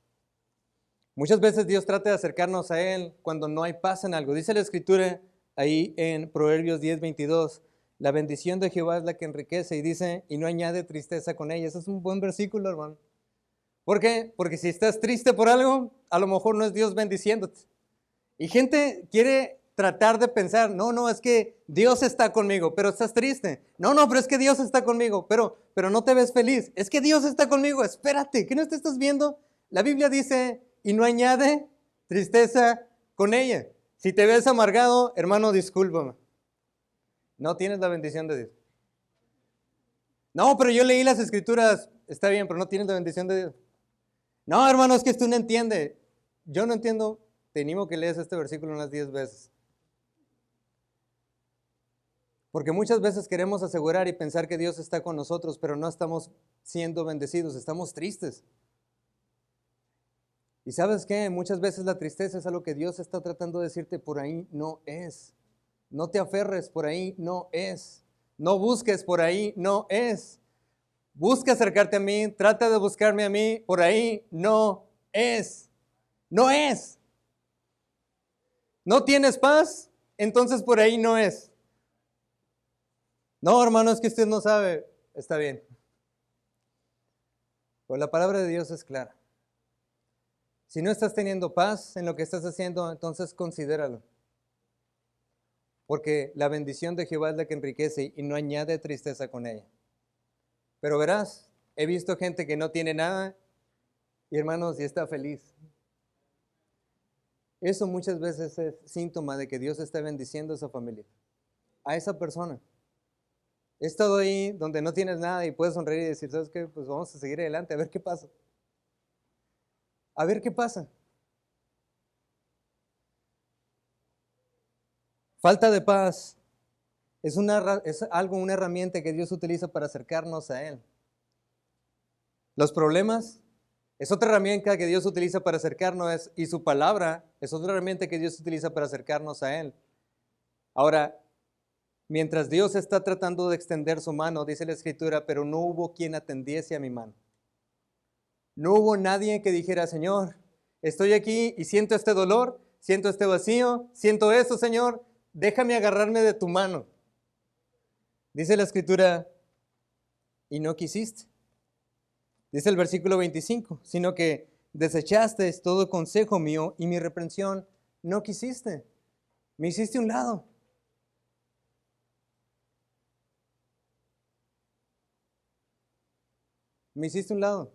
Muchas veces Dios trata de acercarnos a Él cuando no hay paz en algo. Dice la Escritura ahí en Proverbios 10:22, la bendición de Jehová es la que enriquece y dice, y no añade tristeza con ella. Ese es un buen versículo, hermano. ¿Por qué? Porque si estás triste por algo, a lo mejor no es Dios bendiciéndote. Y gente quiere tratar de pensar, no, es que Dios está conmigo, pero estás triste. No, pero es que Dios está conmigo, pero no te ves feliz. Es que Dios está conmigo, espérate, ¿qué no te estás viendo? La Biblia dice, y no añade tristeza con ella. Si te ves amargado, hermano, discúlpame. No tienes la bendición de Dios. No, pero yo leí las escrituras, está bien, pero no tienes la bendición de Dios. No, hermano, es que tú no entiendes. Yo no entiendo, te animo que leas este versículo unas 10 veces. Porque muchas veces queremos asegurar y pensar que Dios está con nosotros, pero no estamos siendo bendecidos, estamos tristes. ¿Y sabes qué? Muchas veces la tristeza es algo que Dios está tratando de decirte, por ahí no es. No te aferres, por ahí no es. No busques, por ahí no es. Busca acercarte a mí, trata de buscarme a mí, por ahí no es. No es. ¿No tienes paz? Entonces por ahí no es. No, hermano, es que usted no sabe. Está bien. Pero la palabra de Dios es clara. Si no estás teniendo paz en lo que estás haciendo, entonces considéralo. Porque la bendición de Jehová es la que enriquece y no añade tristeza con ella. Pero verás, he visto gente que no tiene nada y hermanos, y está feliz. Eso muchas veces es síntoma de que Dios está bendiciendo a esa familia, a esa persona. He estado ahí donde no tienes nada y puedes sonreír y decir, ¿sabes qué? Pues vamos a seguir adelante, a ver qué pasa. A ver qué pasa. Falta de paz es una herramienta que Dios utiliza para acercarnos a Él. Los problemas es otra herramienta que Dios utiliza para acercarnos y su palabra es otra herramienta que Dios utiliza para acercarnos a Él. Ahora, mientras Dios está tratando de extender su mano, dice la Escritura, pero no hubo quien atendiese a mi mano. No hubo nadie que dijera, Señor, estoy aquí y siento este dolor, siento este vacío, siento esto, Señor, déjame agarrarme de tu mano. Dice la Escritura, y no quisiste. Dice el versículo 25, sino que desechaste todo consejo mío y mi reprensión no quisiste. Me hiciste a un lado. Me hiciste a un lado.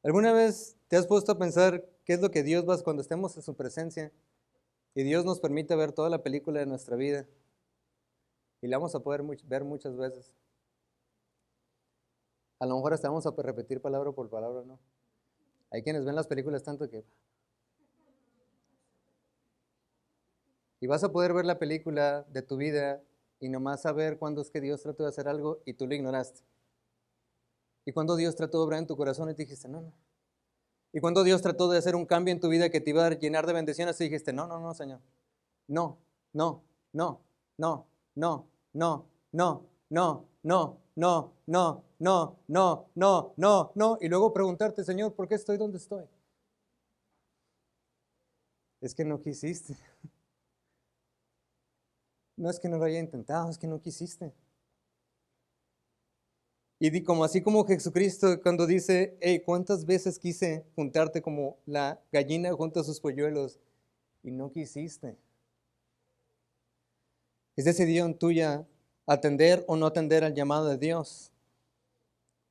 ¿Alguna vez te has puesto a pensar qué es lo que Dios va cuando estemos en su presencia y Dios nos permite ver toda la película de nuestra vida y la vamos a poder ver muchas veces? A lo mejor hasta vamos a repetir palabra por palabra, ¿no? Hay quienes ven las películas tanto que... Y vas a poder ver la película de tu vida y nomás saber cuándo es que Dios trató de hacer algo y tú lo ignoraste. Y cuando Dios trató de obrar en tu corazón y te dijiste, no, no. Y cuando Dios trató de hacer un cambio en tu vida que te iba a llenar de bendiciones y dijiste, no, no, no, Señor. No, no, no, no, no, no, no, no, no, no, no, no, no, no, no, no. Y luego preguntarte, Señor, ¿por qué estoy donde estoy? Es que no quisiste. No es que no lo haya intentado, es que no quisiste. Y como así como Jesucristo cuando dice, hey, ¿cuántas veces quise juntarte como la gallina junta sus polluelos y no quisiste? Es decisión tuya atender o no atender al llamado de Dios.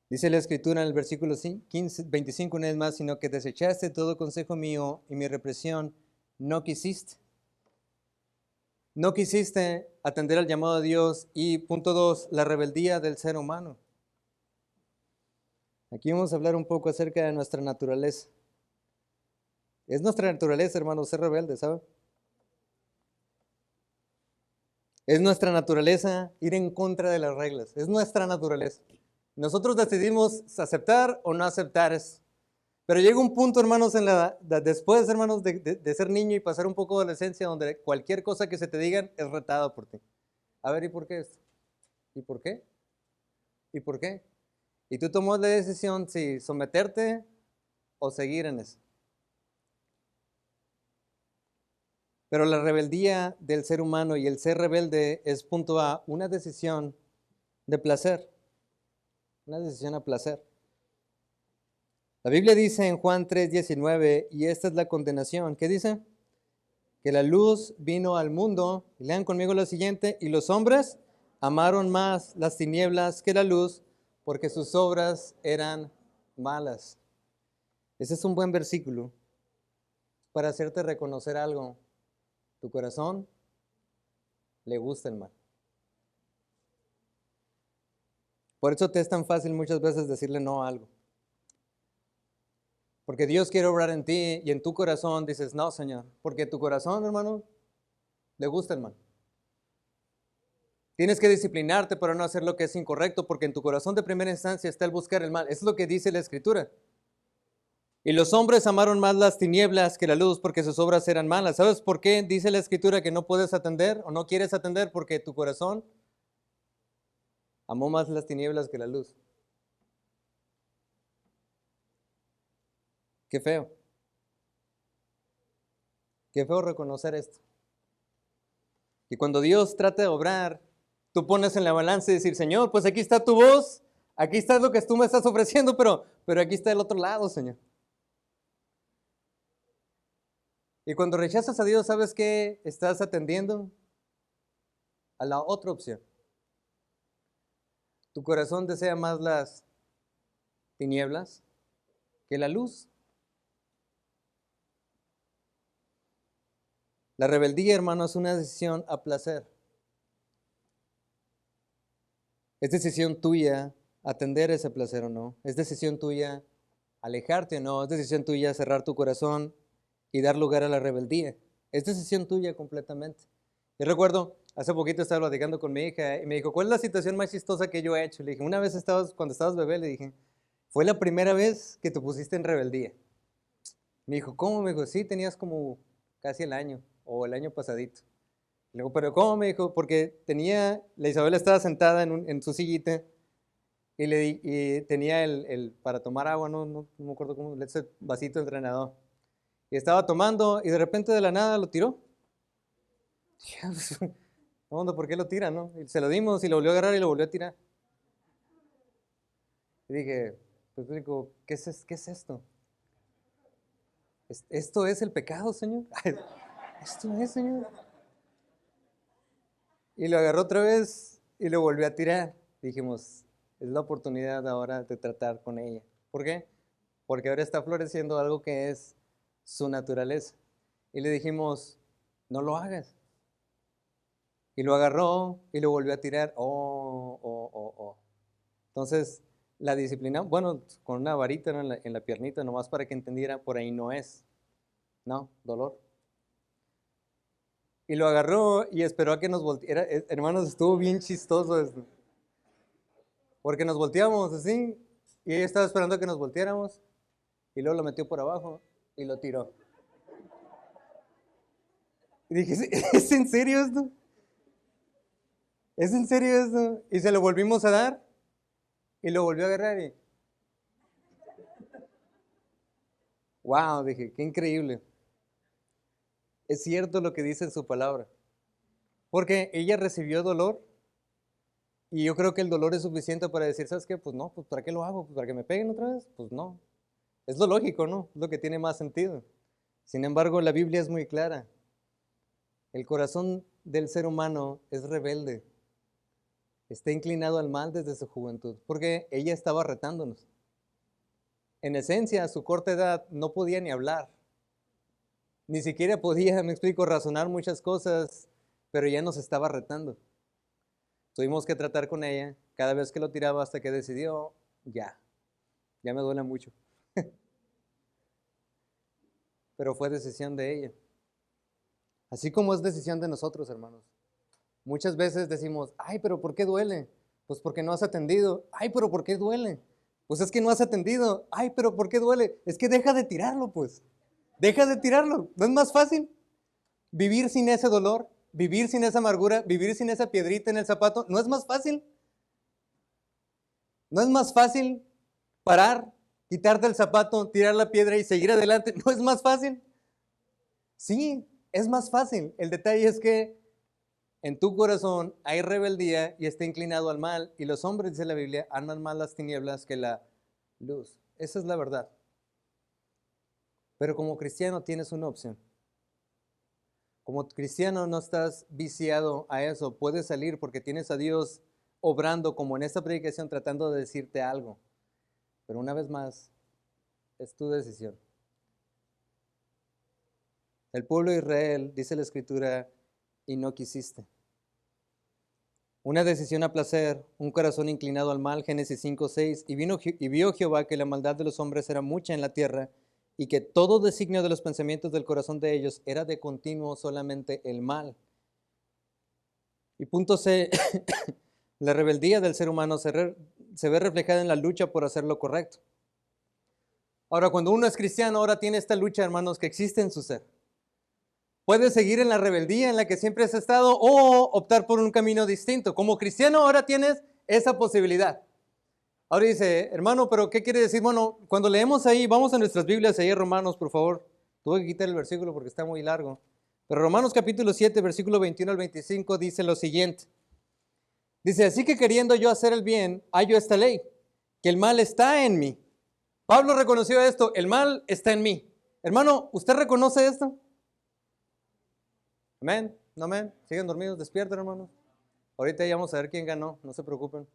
Dice la Escritura en el versículo 25 una vez más, sino que desechaste todo consejo mío y mi represión no quisiste. No quisiste atender al llamado de Dios. Y punto 2, la rebeldía del ser humano. Aquí vamos a hablar un poco acerca de nuestra naturaleza. Es nuestra naturaleza, hermanos, ser rebelde, ¿sabe? Es nuestra naturaleza ir en contra de las reglas. Es nuestra naturaleza. Nosotros decidimos aceptar o no aceptar eso. Pero llega un punto, hermanos, después, hermanos, de ser niño y pasar un poco de adolescencia, donde cualquier cosa que se te digan es retada por ti. A ver, ¿y por qué esto? ¿Y por qué? ¿Y por qué? Y tú tomas la decisión si someterte o seguir en eso. Pero la rebeldía del ser humano y el ser rebelde es, punto A, una decisión de placer. Una decisión a placer. La Biblia dice en Juan 3:19, y esta es la condenación. ¿Qué dice? Que la luz vino al mundo, y lean conmigo lo siguiente, y los hombres amaron más las tinieblas que la luz, porque sus obras eran malas. Ese es un buen versículo para hacerte reconocer algo. Tu corazón le gusta el mal. Por eso te es tan fácil muchas veces decirle no a algo. Porque Dios quiere obrar en ti y en tu corazón dices, no, Señor. Porque tu corazón, hermano, le gusta el mal. Tienes que disciplinarte para no hacer lo que es incorrecto, porque en tu corazón de primera instancia está el buscar el mal. Eso es lo que dice la Escritura. Y los hombres amaron más las tinieblas que la luz, porque sus obras eran malas. ¿Sabes por qué dice la Escritura que no puedes atender o no quieres atender? Porque tu corazón amó más las tinieblas que la luz. Qué feo. Qué feo reconocer esto. Y cuando Dios trata de obrar, tú pones en la balanza y decir, Señor, pues aquí está tu voz, aquí está lo que tú me estás ofreciendo, pero aquí está el otro lado, Señor. Y cuando rechazas a Dios, ¿sabes qué? Estás atendiendo a la otra opción. Tu corazón desea más las tinieblas que la luz. La rebeldía, hermano, es una decisión a placer. Es decisión tuya atender ese placer o no. Es decisión tuya alejarte o no. Es decisión tuya cerrar tu corazón y dar lugar a la rebeldía. Es decisión tuya completamente. Yo recuerdo, hace poquito estaba platicando con mi hija y me dijo, ¿cuál es la situación más chistosa que yo he hecho? Le dije, una vez cuando estabas bebé, le dije, fue la primera vez que te pusiste en rebeldía. Me dijo, ¿cómo? Me dijo, sí, tenías como casi el año o el año pasadito. Le digo, ¿pero cómo? Me dijo, porque la Isabela estaba sentada en su sillita y tenía para tomar agua, no me acuerdo cómo, ese vasito de entrenador. Y estaba tomando y de repente de la nada lo tiró. No, ¿por qué lo tira, no? Y se lo dimos y lo volvió a agarrar y lo volvió a tirar. Y dije, pues digo, ¿qué es esto? ¿Esto es el pecado, Señor? ¿Esto es, Señor? Y lo agarró otra vez y lo volvió a tirar. Dijimos, es la oportunidad ahora de tratar con ella. ¿Por qué? Porque ahora está floreciendo algo que es su naturaleza. Y le dijimos, no lo hagas. Y lo agarró y lo volvió a tirar. Oh. Entonces, la disciplina, bueno, con una varita, ¿no? en la piernita, nomás para que entendiera, por ahí no es. No, dolor. y lo agarró y esperó a que nos volteara. Hermanos, estuvo bien chistoso esto. Porque nos volteamos así y ella estaba esperando a que nos volteáramos y luego lo metió por abajo y lo tiró. Y dije, ¿es en serio esto? ¿Es en serio esto? Y se lo volvimos a dar y lo volvió a agarrar y... Wow, dije, qué increíble. Es cierto lo que dice en su palabra. Porque ella recibió dolor y yo creo que el dolor es suficiente para decir, ¿sabes qué? Pues no, pues ¿para qué lo hago? ¿Pues para que me peguen otra vez? Pues no. Es lo lógico, ¿no? Es lo que tiene más sentido. Sin embargo, la Biblia es muy clara. El corazón del ser humano es rebelde. Está inclinado al mal desde su juventud, porque ella estaba retándonos. En esencia, a su corta edad no podía ni hablar. Ni siquiera podía, me explico, razonar muchas cosas, pero ya nos estaba retando. Tuvimos que tratar con ella cada vez que lo tiraba hasta que decidió, ya me duele mucho. Pero fue decisión de ella. Así como es decisión de nosotros, hermanos. Muchas veces decimos, ay, pero ¿por qué duele? Pues porque no has atendido. Ay, pero ¿por qué duele? Pues es que no has atendido. Ay, pero ¿por qué duele? Es que deja de tirarlo, pues. Deja de tirarlo. ¿No es más fácil vivir sin ese dolor? Vivir sin esa amargura, vivir sin esa piedrita en el zapato. ¿No es más fácil? ¿No es más fácil parar, quitarte el zapato, tirar la piedra y seguir adelante? ¿No es más fácil? Sí, es más fácil. El detalle es que en tu corazón hay rebeldía y está inclinado al mal. Y los hombres, dice la Biblia, aman más las tinieblas que la luz. Esa es la verdad. Pero como cristiano tienes una opción. Como cristiano no estás viciado a eso. Puedes salir porque tienes a Dios obrando como en esta predicación tratando de decirte algo. Pero una vez más, es tu decisión. El pueblo de Israel, dice la Escritura, y no quisiste. Una decisión a placer, un corazón inclinado al mal, Génesis 5:6, y vio Jehová que la maldad de los hombres era mucha en la tierra, y que todo designio de los pensamientos del corazón de ellos era de continuo solamente el mal. Y punto C, la rebeldía del ser humano se ve reflejada en la lucha por hacer lo correcto. Ahora, cuando uno es cristiano, ahora tiene esta lucha, hermanos, que existe en su ser. Puedes seguir en la rebeldía en la que siempre has estado o optar por un camino distinto. Como cristiano ahora tienes esa posibilidad. Ahora dice, hermano, pero ¿qué quiere decir? Bueno, cuando leemos ahí, vamos a nuestras Biblias, ahí Romanos, por favor. Tuve que quitar el versículo porque está muy largo. Pero Romanos capítulo 7, versículo 21 al 25 dice lo siguiente. Dice, así que queriendo yo hacer el bien, hallo esta ley, que el mal está en mí. Pablo reconoció esto, el mal está en mí. Hermano, ¿usted reconoce esto? Amén, no amén. Siguen dormidos, despierten, hermanos. Ahorita ya vamos a ver quién ganó, no se preocupen.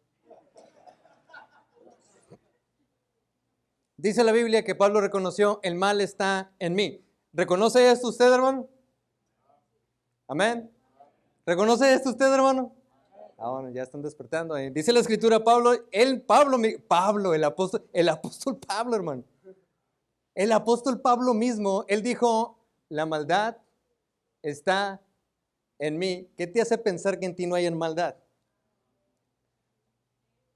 Dice la Biblia que Pablo reconoció, el mal está en mí. ¿Reconoce esto usted, hermano? Amén. ¿Reconoce esto usted, hermano? Ah, bueno, ya están despertando ahí. Dice la Escritura, Pablo, el apóstol Pablo, hermano. El apóstol Pablo mismo, él dijo, la maldad está en mí. ¿Qué te hace pensar que en ti no hay maldad?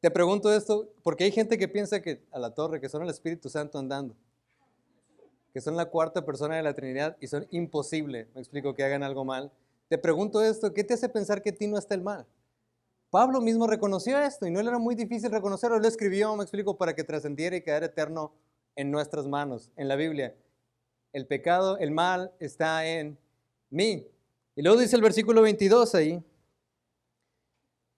Te pregunto esto porque hay gente que piensa que a la torre, que son el Espíritu Santo andando, que son la cuarta persona de la Trinidad y son imposible, me explico, que hagan algo mal. Te pregunto esto, ¿qué te hace pensar que en ti no está el mal? Pablo mismo reconoció esto y no le era muy difícil reconocerlo, él lo escribió, me explico, para que trascendiera y quedara eterno en nuestras manos, en la Biblia. El pecado, el mal está en mí. Y luego dice el versículo 22 ahí,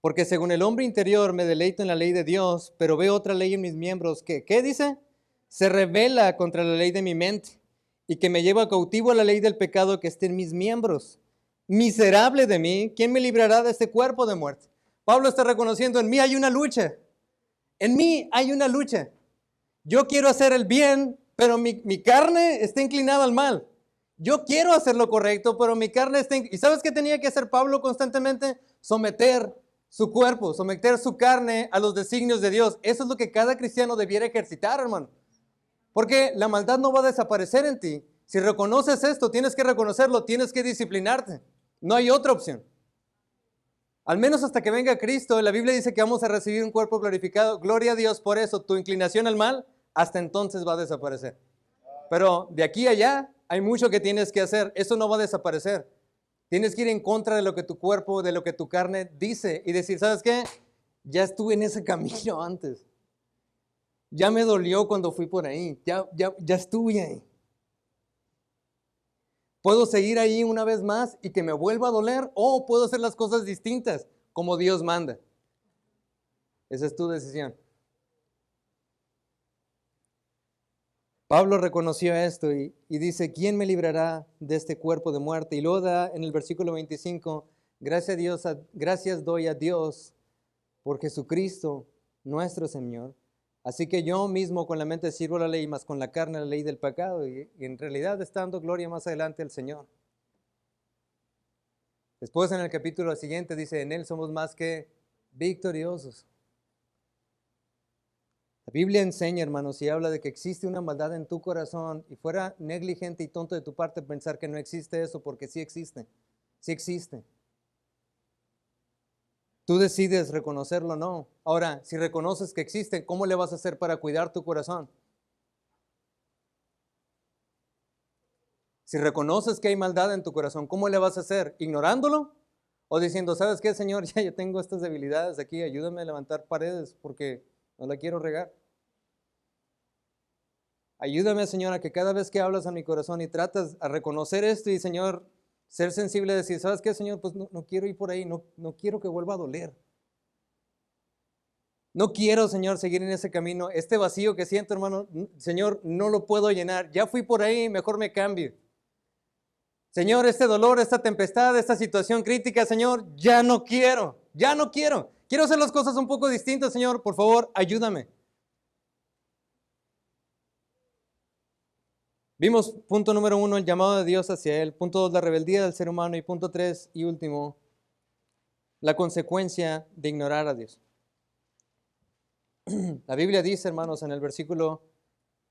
porque según el hombre interior me deleito en la ley de Dios, pero veo otra ley en mis miembros que, ¿qué dice? Se rebela contra la ley de mi mente y que me lleva cautivo a la ley del pecado que está en mis miembros. Miserable de mí, ¿quién me librará de este cuerpo de muerte? Pablo está reconociendo, en mí hay una lucha. En mí hay una lucha. Yo quiero hacer el bien, pero mi carne está inclinada al mal. Yo quiero hacer lo correcto, pero mi carne está... ¿Y sabes qué tenía que hacer Pablo constantemente? Someter su cuerpo, someter su carne a los designios de Dios. Eso es lo que cada cristiano debiera ejercitar, hermano. Porque la maldad no va a desaparecer en ti. Si reconoces esto, tienes que reconocerlo, tienes que disciplinarte. No hay otra opción. Al menos hasta que venga Cristo, la Biblia dice que vamos a recibir un cuerpo glorificado. Gloria a Dios por eso. Tu inclinación al mal hasta entonces va a desaparecer. Pero de aquí a allá hay mucho que tienes que hacer. Eso no va a desaparecer. Tienes que ir en contra de lo que tu cuerpo, de lo que tu carne dice y decir, ¿sabes qué? Ya estuve en ese camino antes. Ya me dolió cuando fui por ahí. Ya estuve ahí. Puedo seguir ahí una vez más y que me vuelva a doler, o puedo hacer las cosas distintas como Dios manda. Esa es tu decisión. Pablo reconoció esto y dice, ¿quién me librará de este cuerpo de muerte? Y luego da en el versículo 25, gracias doy a Dios por Jesucristo nuestro Señor. Así que yo mismo con la mente sirvo la ley, mas con la carne la ley del pecado, y en realidad está dando gloria más adelante al Señor. Después en el capítulo siguiente dice, en Él somos más que victoriosos. La Biblia enseña, hermanos, y habla de que existe una maldad en tu corazón, y fuera negligente y tonto de tu parte pensar que no existe eso, porque sí existe, sí existe. Tú decides reconocerlo o no. Ahora, si reconoces que existe, ¿cómo le vas a hacer para cuidar tu corazón? Si reconoces que hay maldad en tu corazón, ¿cómo le vas a hacer? ¿Ignorándolo? ¿O diciendo, ¿sabes qué, Señor? Ya tengo estas debilidades aquí, ayúdame a levantar paredes porque no la quiero regar. Ayúdame, Señor, a que cada vez que hablas a mi corazón y tratas a reconocer esto y, Señor, ser sensible a decir, ¿sabes qué, Señor? Pues no quiero ir por ahí, no quiero que vuelva a doler. No quiero, Señor, seguir en ese camino. Este vacío que siento, hermano, Señor, no lo puedo llenar. Ya fui por ahí, mejor me cambio. Señor, este dolor, esta tempestad, esta situación crítica, Señor, ya no quiero, ya no quiero. Quiero hacer las cosas un poco distintas, Señor. Por favor, ayúdame. Vimos punto número 1, el llamado de Dios hacia Él. Punto 2, la rebeldía del ser humano. Y punto 3 y último, la consecuencia de ignorar a Dios. La Biblia dice, hermanos, en el versículo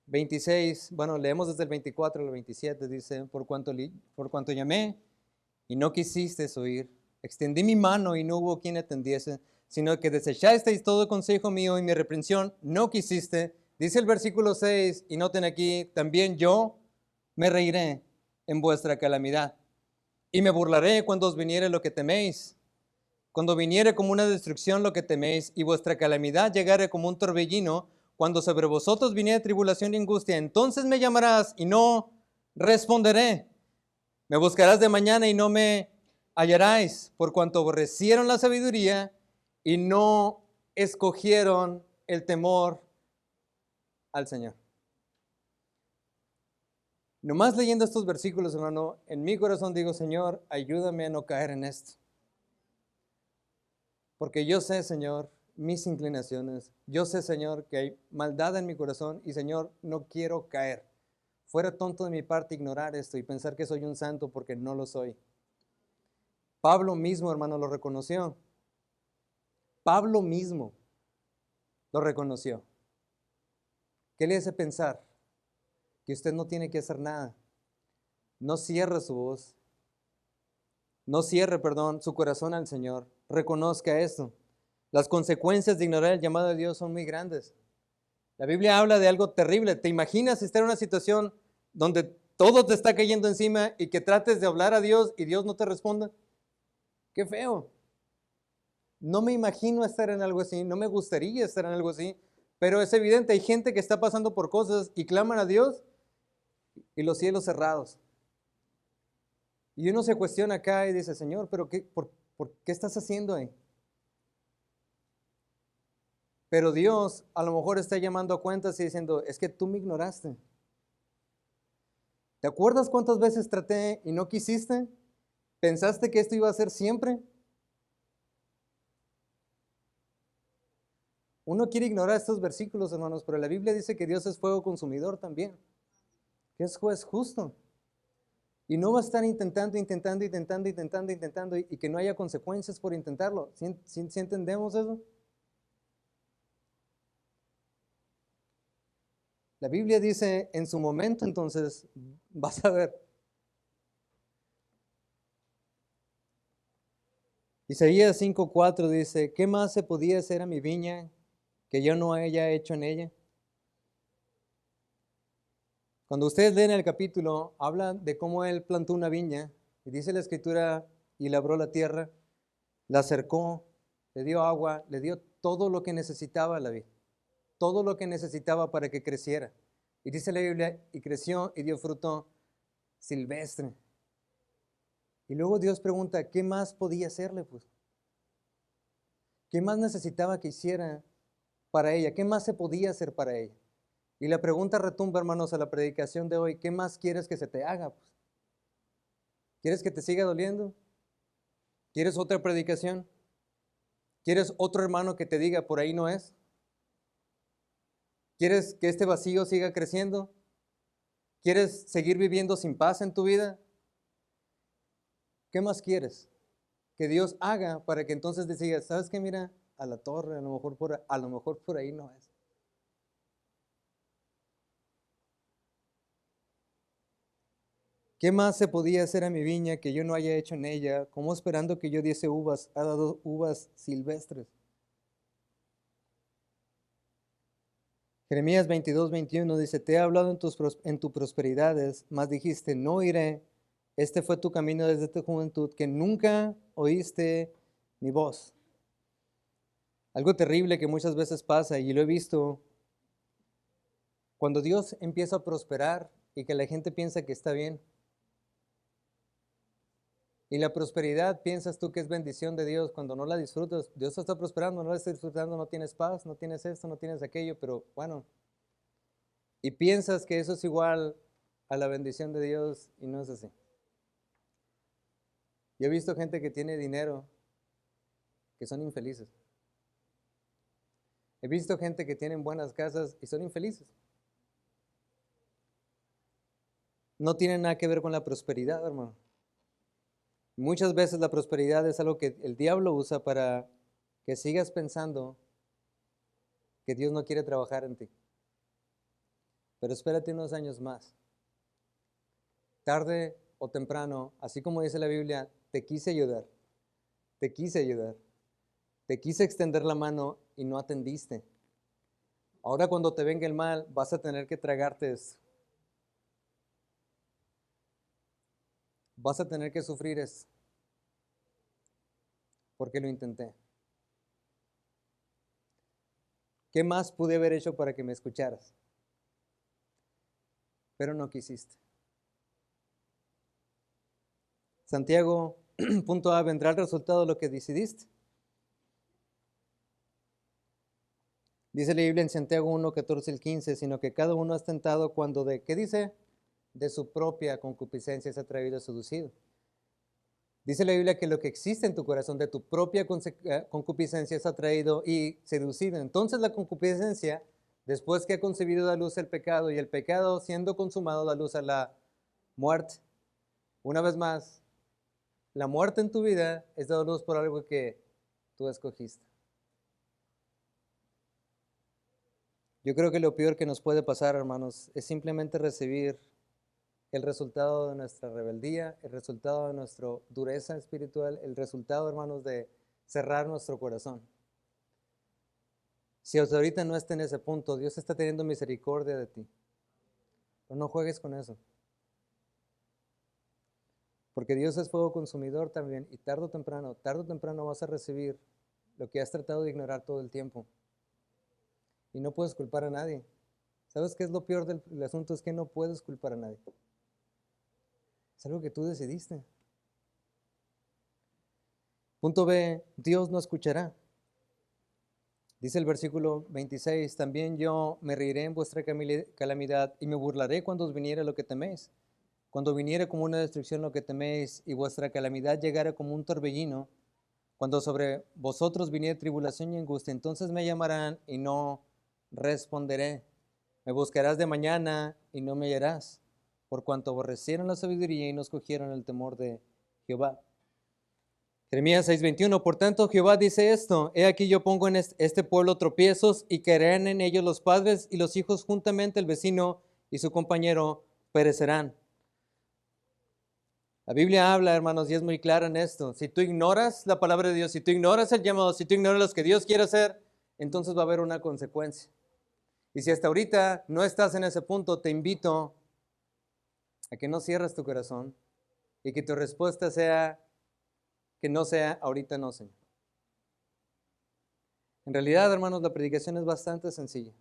26, bueno, leemos desde el 24 al 27, dice, por cuanto llamé y no quisisteis oír, extendí mi mano y no hubo quien atendiese, sino que desechasteis todo consejo mío y mi reprensión no quisiste. Dice el versículo 6, y noten aquí, también yo me reiré en vuestra calamidad y me burlaré cuando os viniere lo que teméis. Cuando viniere como una destrucción lo que teméis y vuestra calamidad llegare como un torbellino, cuando sobre vosotros viniere tribulación y angustia, entonces me llamarás y no responderé. Me buscarás de mañana y no me hallaráis, por cuanto aborrecieron la sabiduría y no escogieron el temor al Señor. Nomás leyendo estos versículos, hermano, en mi corazón digo, Señor, ayúdame a no caer en esto. Porque yo sé, Señor, mis inclinaciones. Yo sé, Señor, que hay maldad en mi corazón y, Señor, no quiero caer. Fuera tonto de mi parte ignorar esto y pensar que soy un santo porque no lo soy. Pablo mismo, hermano, lo reconoció. Pablo mismo lo reconoció. ¿Qué le hace pensar? Que usted no tiene que hacer nada. No cierre su voz. No cierre, perdón, su corazón al Señor. Reconozca esto. Las consecuencias de ignorar el llamado de Dios son muy grandes. La Biblia habla de algo terrible. ¿Te imaginas estar en una situación donde todo te está cayendo encima y que trates de hablar a Dios y Dios no te responda? ¡Qué feo! No me imagino estar en algo así, no me gustaría estar en algo así, pero es evidente, hay gente que está pasando por cosas y claman a Dios y los cielos cerrados. Y uno se cuestiona acá y dice, Señor, ¿pero por qué estás haciendo ahí? Pero Dios a lo mejor está llamando a cuentas y diciendo, es que tú me ignoraste. ¿Te acuerdas cuántas veces traté y no quisiste? ¿Pensaste que esto iba a ser siempre? Uno quiere ignorar estos versículos, hermanos, pero la Biblia dice que Dios es fuego consumidor también, que es juez justo. Y no va a estar intentando y que no haya consecuencias por intentarlo. ¿Sí entendemos eso? La Biblia dice, en su momento entonces vas a ver. Isaías 5:4 dice, ¿qué más se podía hacer a mi viña que yo no haya hecho en ella? Cuando ustedes leen el capítulo, habla de cómo él plantó una viña y dice la escritura y labró la tierra, la cercó, le dio agua, le dio todo lo que necesitaba la vid, todo lo que necesitaba para que creciera. Y dice la Biblia, y creció y dio fruto silvestre. Y luego Dios pregunta, ¿qué más podía hacerle? Pues, ¿qué más necesitaba que hiciera para ella? ¿Qué más se podía hacer para ella? Y la pregunta retumba, hermanos, a la predicación de hoy, ¿qué más quieres que se te haga? Pues, ¿quieres que te siga doliendo? ¿Quieres otra predicación? ¿Quieres otro hermano que te diga, por ahí no es? ¿Quieres que este vacío siga creciendo? ¿Quieres seguir viviendo sin paz en tu vida? ¿Qué más quieres que Dios haga para que entonces te digas, ¿sabes qué? Mira, a la torre, a lo mejor por ahí no es. ¿Qué más se podía hacer a mi viña que yo no haya hecho en ella? ¿Cómo esperando que yo diese uvas, ha dado uvas silvestres? Jeremías 22:21 dice, te he hablado en tus prosperidades, mas dijiste, no iré. Este fue tu camino desde tu juventud, que nunca oíste mi voz. Algo terrible que muchas veces pasa, y lo he visto, cuando Dios empieza a prosperar y que la gente piensa que está bien. Y la prosperidad, piensas tú que es bendición de Dios cuando no la disfrutas. Dios está prosperando, no la estás disfrutando, no tienes paz, no tienes esto, no tienes aquello, pero bueno. Y piensas que eso es igual a la bendición de Dios y no es así. Yo he visto gente que tiene dinero que son infelices. He visto gente que tiene buenas casas y son infelices. No tiene nada que ver con la prosperidad, hermano. Muchas veces la prosperidad es algo que el diablo usa para que sigas pensando que Dios no quiere trabajar en ti. Pero espérate unos años más. Tarde o temprano, así como dice la Biblia, te quise ayudar, te quise ayudar, te quise extender la mano y no atendiste. Ahora cuando te venga el mal, vas a tener que tragarte eso. Vas a tener que sufrir eso. Porque lo intenté. ¿Qué más pude haber hecho para que me escucharas? Pero no quisiste. Santiago, punto A, vendrá el resultado de lo que decidiste. Dice la Biblia en Santiago 1, 14 al 15, sino que cada uno es tentado cuando ¿qué dice? De su propia concupiscencia es atraído y seducido. Dice la Biblia que lo que existe en tu corazón de tu propia concupiscencia es atraído y seducido. Entonces la concupiscencia, después que ha concebido da luz el pecado y el pecado siendo consumado da luz a la muerte. Una vez más, la muerte en tu vida es dada luz por algo que tú escogiste. Yo creo que lo peor que nos puede pasar, hermanos, es simplemente recibir el resultado de nuestra rebeldía, el resultado de nuestra dureza espiritual, el resultado, hermanos, de cerrar nuestro corazón. Si hasta ahorita no está en ese punto, Dios está teniendo misericordia de ti. Pero no juegues con eso. Porque Dios es fuego consumidor también y tarde o temprano vas a recibir lo que has tratado de ignorar todo el tiempo. Y no puedes culpar a nadie. ¿Sabes qué es lo peor del asunto? Es que no puedes culpar a nadie. Es algo que tú decidiste. Punto B, Dios no escuchará. Dice el versículo 26, también yo me reiré en vuestra calamidad y me burlaré cuando os viniere lo que teméis. Cuando viniere como una destrucción lo que teméis y vuestra calamidad llegara como un torbellino, cuando sobre vosotros viniere tribulación y angustia, entonces me llamarán y no responderé. Me buscarás de mañana y no me hallarás, por cuanto aborrecieron la sabiduría y no escogieron el temor de Jehová. Jeremías 6:21, por tanto Jehová dice esto, he aquí yo pongo en este pueblo tropiezos y caerán en ellos los padres y los hijos juntamente, el vecino y su compañero perecerán. La Biblia habla, hermanos, y es muy clara en esto. Si tú ignoras la palabra de Dios, si tú ignoras el llamado, si tú ignoras lo que Dios quiere hacer, entonces va a haber una consecuencia. Y si hasta ahorita no estás en ese punto, te invito a que no cierres tu corazón y que tu respuesta sea que no sea ahorita no, Señor. En realidad, hermanos, la predicación es bastante sencilla.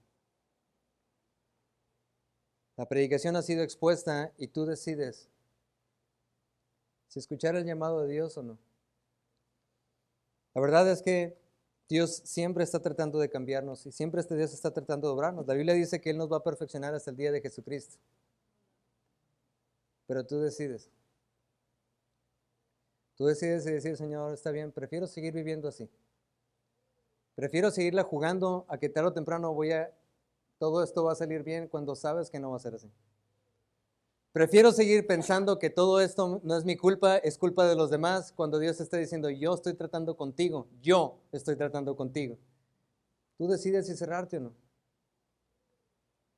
La predicación ha sido expuesta y tú decides si escuchar el llamado de Dios o no. La verdad es que Dios siempre está tratando de cambiarnos y siempre Dios está tratando de obrarnos. La Biblia dice que Él nos va a perfeccionar hasta el día de Jesucristo. Pero tú decides. Tú decides y decir, Señor, está bien, prefiero seguir viviendo así. Prefiero seguirla jugando a que tarde o temprano todo esto va a salir bien cuando sabes que no va a ser así. Prefiero seguir pensando que todo esto no es mi culpa, es culpa de los demás, cuando Dios está diciendo, yo estoy tratando contigo, yo estoy tratando contigo. Tú decides si cerrarte o no.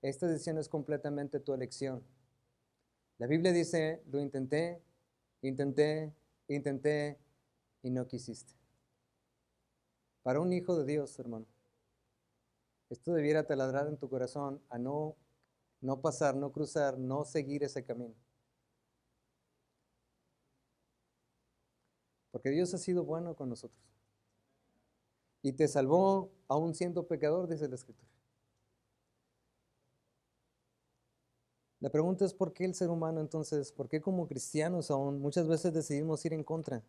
Esta decisión es completamente tu elección. La Biblia dice, lo intenté, intenté, intenté y no quisiste. Para un hijo de Dios, hermano, esto debiera taladrar en tu corazón a no pasar, no cruzar, no seguir ese camino. Porque Dios ha sido bueno con nosotros. Y te salvó aún siendo pecador, dice la Escritura. La pregunta es por qué el ser humano entonces, por qué como cristianos aún muchas veces decidimos ir en contra.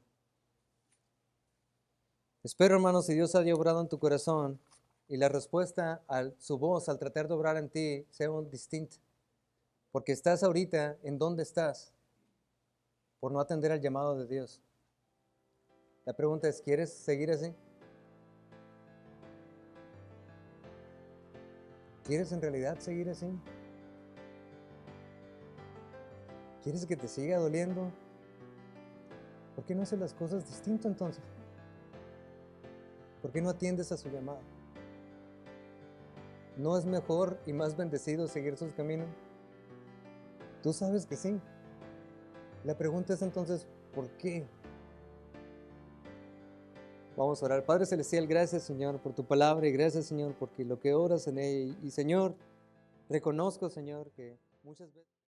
Espero, hermanos, si Dios haya obrado en tu corazón y la respuesta a su voz al tratar de obrar en ti sea distinta. Porque estás ahorita en donde estás por no atender al llamado de Dios. La pregunta es, ¿quieres seguir así? ¿Quieres en realidad seguir así? ¿Quieres que te siga doliendo? ¿Por qué no haces las cosas distinto entonces? ¿Por qué no atiendes a su llamado? ¿No es mejor y más bendecido seguir sus caminos? Tú sabes que sí. La pregunta es entonces, ¿por qué? Vamos a orar. Padre Celestial, gracias, Señor, por tu palabra y gracias, Señor, porque lo que oras en ella. Y Señor, reconozco, Señor, que muchas veces